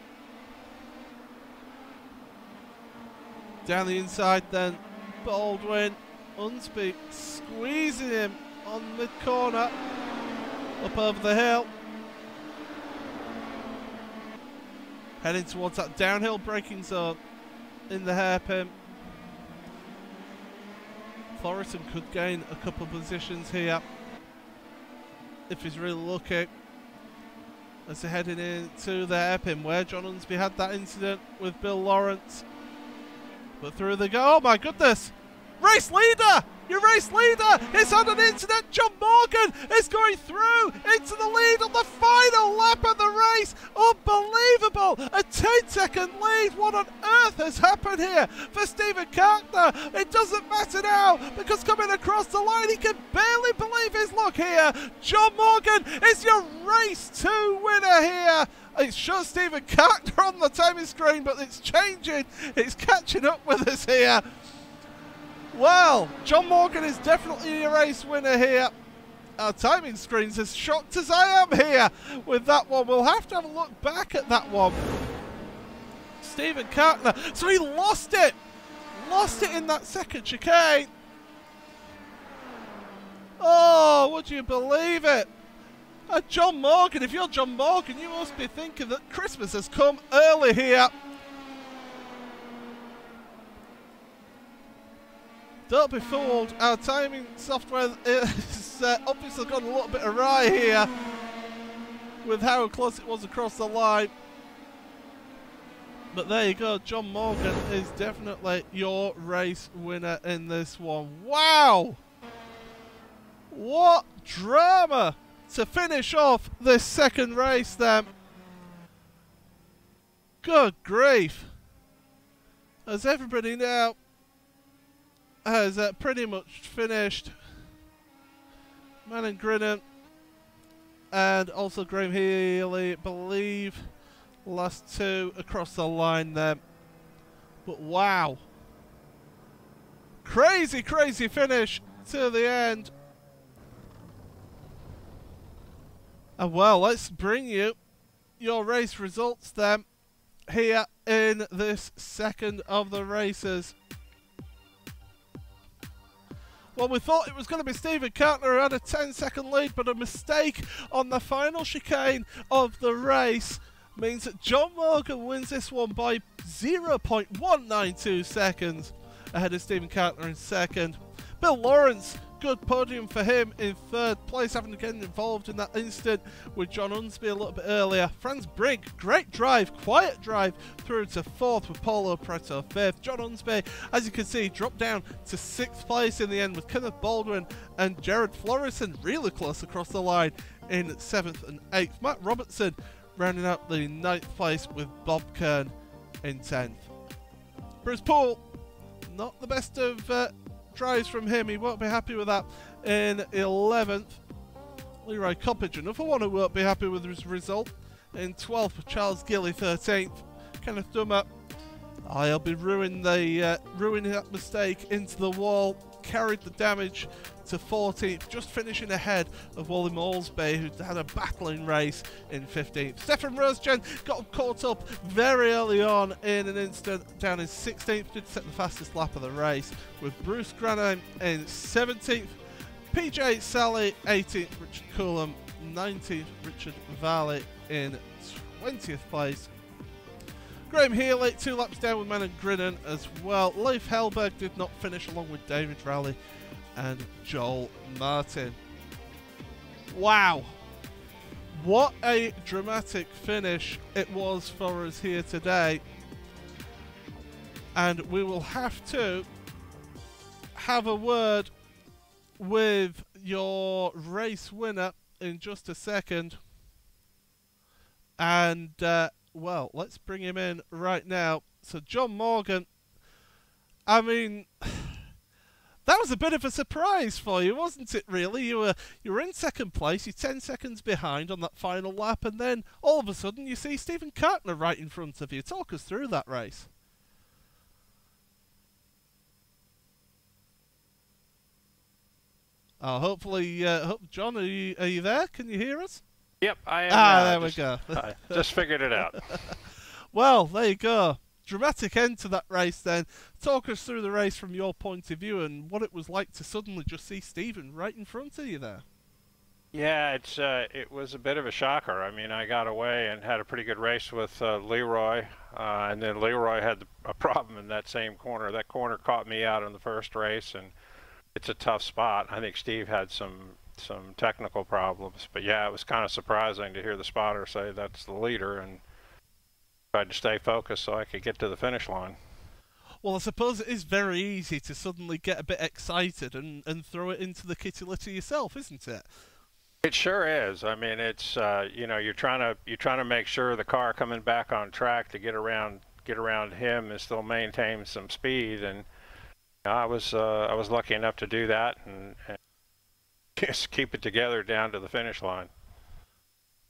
[SPEAKER 1] Down the inside then, Baldwin. Unsby squeezing him on mid-corner. Up over the hill. Heading towards that downhill braking zone in the hairpin. Florissem could gain a couple of positions here if he's really lucky. As they're heading into the hairpin where John Unsby had that incident with Bill Lawrence. But through they go. Oh my goodness! Race leader! Your race leader has had an incident. John Morgan is going through into the lead on the final lap of the race. Unbelievable! A 10-second lead. What on earth has happened here for Stephen Kartner? It doesn't matter now because coming across the line, he can barely believe his luck here. John Morgan is your race 2 winner here. It shows Stephen Kartner on the timing screen, but it's changing. It's catching up with us here. Well, John Morgan is definitely a race winner here. Our timing screen's as shocked as I am here with that one. We'll have to have a look back at that one. Stephen Kartner. So he lost it. Lost it in that second chicane. Oh, would you believe it? John Morgan, if you're John Morgan, you must be thinking that Christmas has come early here. Don't be fooled, our timing software is obviously gone a little bit awry here with how close it was across the line. But there you go, John Morgan is definitely your race winner in this one. Wow! What drama to finish off this second race then. Good grief. As everybody now has pretty much finished. Manning Grinnan and also Graham Healy, I believe, last two across the line there. But wow. Crazy, crazy finish to the end. And well, let's bring you your race results then here in this second of the races. Well, we thought it was going to be Stephen Kartner who had a 10-second lead, but a mistake on the final chicane of the race means that John Morgan wins this one by 0.192 seconds ahead of Stephen Kartner in second. Bill Lawrence, good podium for him in third place, having again involved in that incident with John Unsby a little bit earlier. Franz Brink, great drive, quiet drive through to fourth with Paulo Preto fifth. John Unsby, as you can see, dropped down to sixth place in the end with Kenneth Baldwin and Jared Florison really close across the line in seventh and eighth. Matt Robertson rounding out the ninth place with Bob Kern in 10th. Bruce Poole, not the best of drives from him, he won't be happy with that in 11th. Leroy Coppage, another one who won't be happy with his result, in 12th with Charles Gilly 13th. Kenneth Dummer, he'll be ruining that mistake into the wall, carried the damage to 14th, just finishing ahead of Wally Moresby, who had a battling race in 15th. Stefan Rosgen got caught up very early on in an incident down in 16th, did set the fastest lap of the race, with Bruce Granheim in 17th, PJ Sally 18th, Richard Coulomb 19th, Richard Valley in 20th place. Graham Healy 2 laps down with Manning Grinnan as well. Leif Hellberg did not finish along with David Rowley and Joel Martin. Wow, what a dramatic finish it was for us here today, and we will have to have a word with your race winner in just a second, and well, let's bring him in right now. So John Morgan, I mean, that was a bit of a surprise for you, wasn't it, really? You were in second place, you're 10 seconds behind on that final lap, and then all of a sudden you see Stephen Kartner right in front of you. Talk us through that race. Hopefully, John, are you there? Can you hear us?
[SPEAKER 10] Yep, I am.
[SPEAKER 1] There we go.
[SPEAKER 10] I just figured it out.
[SPEAKER 1] Well, there you go. Dramatic end to that race then. Talk us through the race from your point of view and what it was like to suddenly just see Stephen right in front of you there.
[SPEAKER 10] Yeah, it was a bit of a shocker. I mean, I got away and had a pretty good race with Leroy, and then Leroy had a problem in that same corner. That corner caught me out in the first race, and it's a tough spot. I think Steve had some technical problems, but yeah, it was kind of surprising to hear the spotter say that's the leader, and tried to stay focused so I could get to the finish line.
[SPEAKER 1] Well, I suppose it is very easy to suddenly get a bit excited and throw it into the kitty litter yourself, isn't it?
[SPEAKER 10] It sure is. I mean, it's you know, you're trying to make sure the car coming back on track to get around him and still maintain some speed, and I was lucky enough to do that and just keep it together down to the finish line.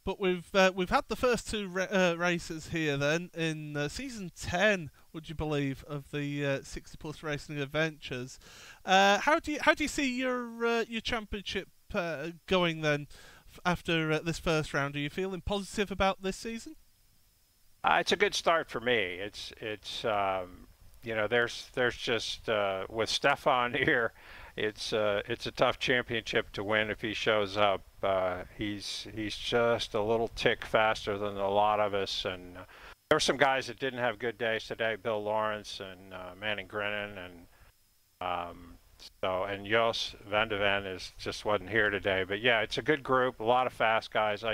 [SPEAKER 1] But we've had the first two races here then in season 10, would you believe, of the 60 Plus Racing Adventures. How do you see your championship going then after this first round? Are you feeling positive about this season?
[SPEAKER 10] It's a good start for me. It's you know, there's just with Stefan here, it's a tough championship to win if he shows up. He's just a little tick faster than a lot of us, and there were some guys that didn't have good days today. Bill Lawrence and Manning Grinnan, and Jos van de Ven just wasn't here today. But yeah, it's a good group, a lot of fast guys.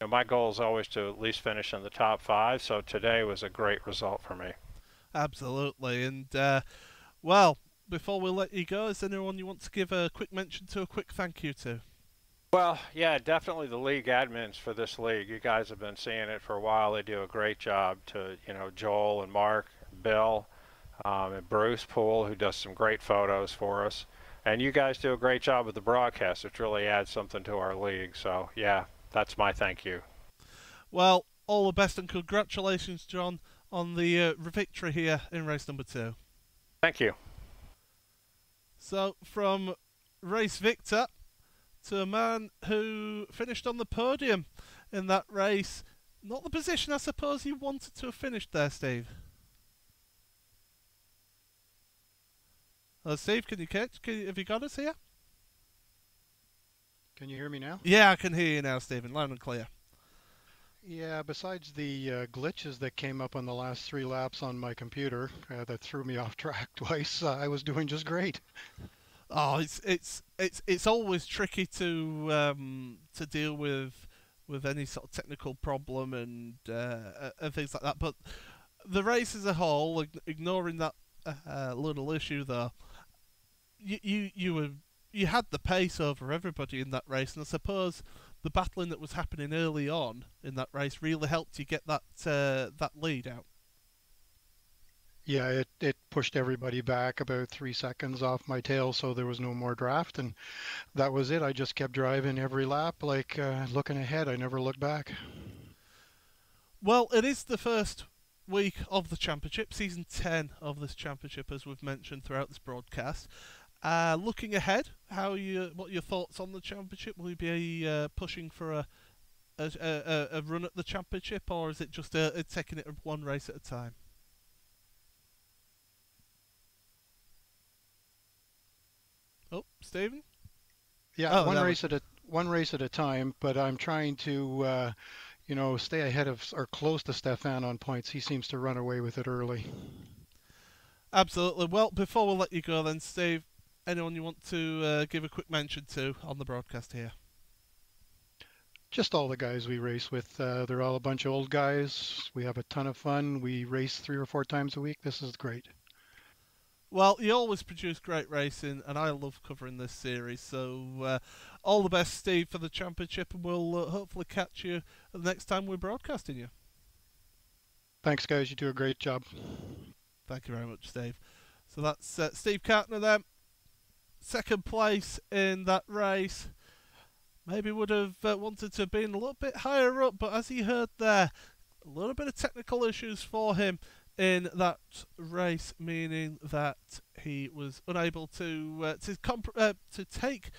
[SPEAKER 10] My goal is always to at least finish in the top 5. So today was a great result for me.
[SPEAKER 1] Absolutely, and well, before we let you go, is there anyone you want to give a quick mention to, a quick thank you to?
[SPEAKER 10] Well, yeah, definitely the league admins for this league. You guys have been seeing it for a while. They do a great job to, Joel and Mark, Bill, and Bruce Poole, who does some great photos for us. And you guys do a great job with the broadcast, which really adds something to our league. So, yeah, that's my thank you.
[SPEAKER 1] Well, all the best and congratulations, John, on the victory here in race number 2.
[SPEAKER 10] Thank you.
[SPEAKER 1] So, from race victor to a man who finished on the podium in that race. Not the position I suppose you wanted to have finished there, Steve. Steve, can you catch? Have you got us here?
[SPEAKER 11] Can you hear me now?
[SPEAKER 1] Yeah, I can hear you now, Stephen, loud and clear.
[SPEAKER 11] Yeah, besides the glitches that came up on the last 3 laps on my computer that threw me off track twice, I was doing just great.
[SPEAKER 1] Oh, it's always tricky to deal with any sort of technical problem and things like that. But the race as a whole, ignoring that little issue though, you had the pace over everybody in that race, and I suppose the battling that was happening early on in that race really helped you get that that lead out.
[SPEAKER 11] Yeah, it pushed everybody back about 3 seconds off my tail, so there was no more draft, and that was it. I just kept driving every lap, like looking ahead. I never looked back.
[SPEAKER 1] Well, it is the first week of the championship, season 10 of this championship, as we've mentioned throughout this broadcast. Looking ahead, what are your thoughts on the championship? Will you be pushing for a run at the championship, or is it just taking it one race at a time? Oh, Stephen?
[SPEAKER 11] Yeah, one race at a time. But I'm trying to, stay ahead of or close to Stefan on points. He seems to run away with it early.
[SPEAKER 1] Absolutely. Well, before we let you go, then, Steve, anyone you want to give a quick mention to on the broadcast here?
[SPEAKER 11] Just all the guys we race with. They're all a bunch of old guys. We have a ton of fun. We race 3 or 4 times a week. This is great.
[SPEAKER 1] Well, you always produce great racing, and I love covering this series. So all the best, Steve, for the championship, and we'll hopefully catch you the next time we're broadcasting you.
[SPEAKER 11] Thanks, guys. You do a great job.
[SPEAKER 1] Thank you very much, Steve. So that's Steve Cartner there. Second place in that race. Maybe would have wanted to have been a little bit higher up, but as he heard there, a little bit of technical issues for him in that race, meaning that he was unable to take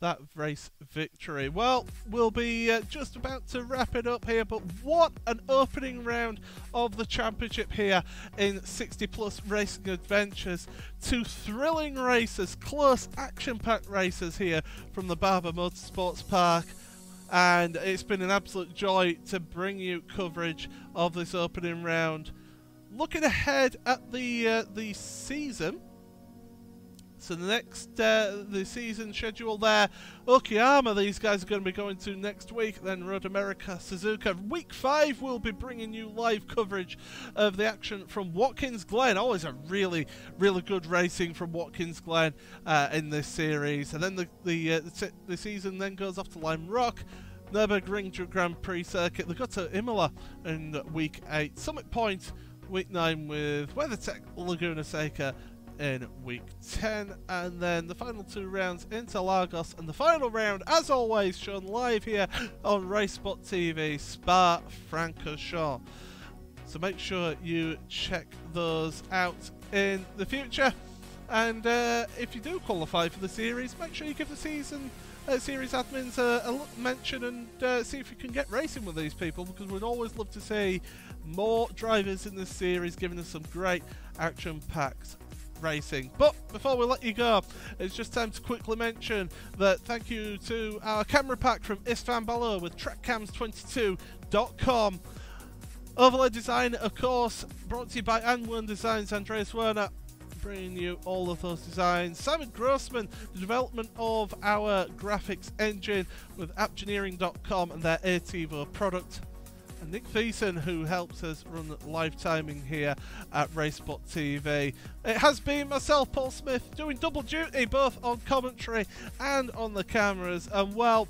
[SPEAKER 1] that race victory. Well, we'll be just about to wrap it up here, but what an opening round of the championship here in 60 Plus Racing Adventures. 2 thrilling races, close action-packed races here from the Barber Motorsports Park. And it's been an absolute joy to bring you coverage of this opening round. Looking ahead at the season, so the next the season schedule there, Okayama, these guys are going to be going to next week. Then Road America, Suzuka. Week 5 we'll be bringing you live coverage of the action from Watkins Glen. Always a really good racing from Watkins Glen in this series. And then the season then goes off to Lime Rock, Nürburgring Grand Prix circuit. They got to Imola in week 8. Summit Point week 9 with WeatherTech Laguna Seca in week 10, and then the final 2 rounds Interlagos, and the final round, as always, shown live here on RaceSpotTV, Spa-Francorchamps. So make sure you check those out in the future, and if you do qualify for the series, make sure you give the series admins a mention and see if you can get racing with these people, because we'd always love to see more drivers in this series giving us some great action-packed racing. But before we let you go, it's just time to quickly mention that thank you to our camera pack from Istvan Balor with trackcams22.com. Overlay design, of course, brought to you by Anwen Designs, Andreas Werner, bringing you all of those designs. Simon Grossman, the development of our graphics engine with appgeneering.com and their ATEVO product. And Nick Thiessen, who helps us run live timing here at RaceSpotTV. It has been myself, Paul Smith, doing double duty, both on commentary and on the cameras. And well,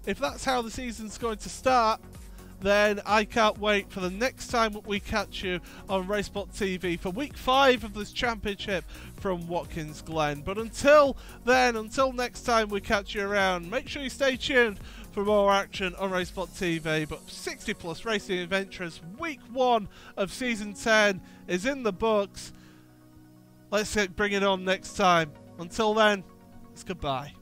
[SPEAKER 1] if that's how the season's going to start, then I can't wait for the next time we catch you on RaceSpotTV for week 5 of this championship from Watkins Glen. But until then, until next time we catch you around, make sure you stay tuned for more action on RaceSpotTV. But 60 Plus Racing Adventures week 1 of season 10 is in the books. Let's bring it on next time. Until then, it's goodbye.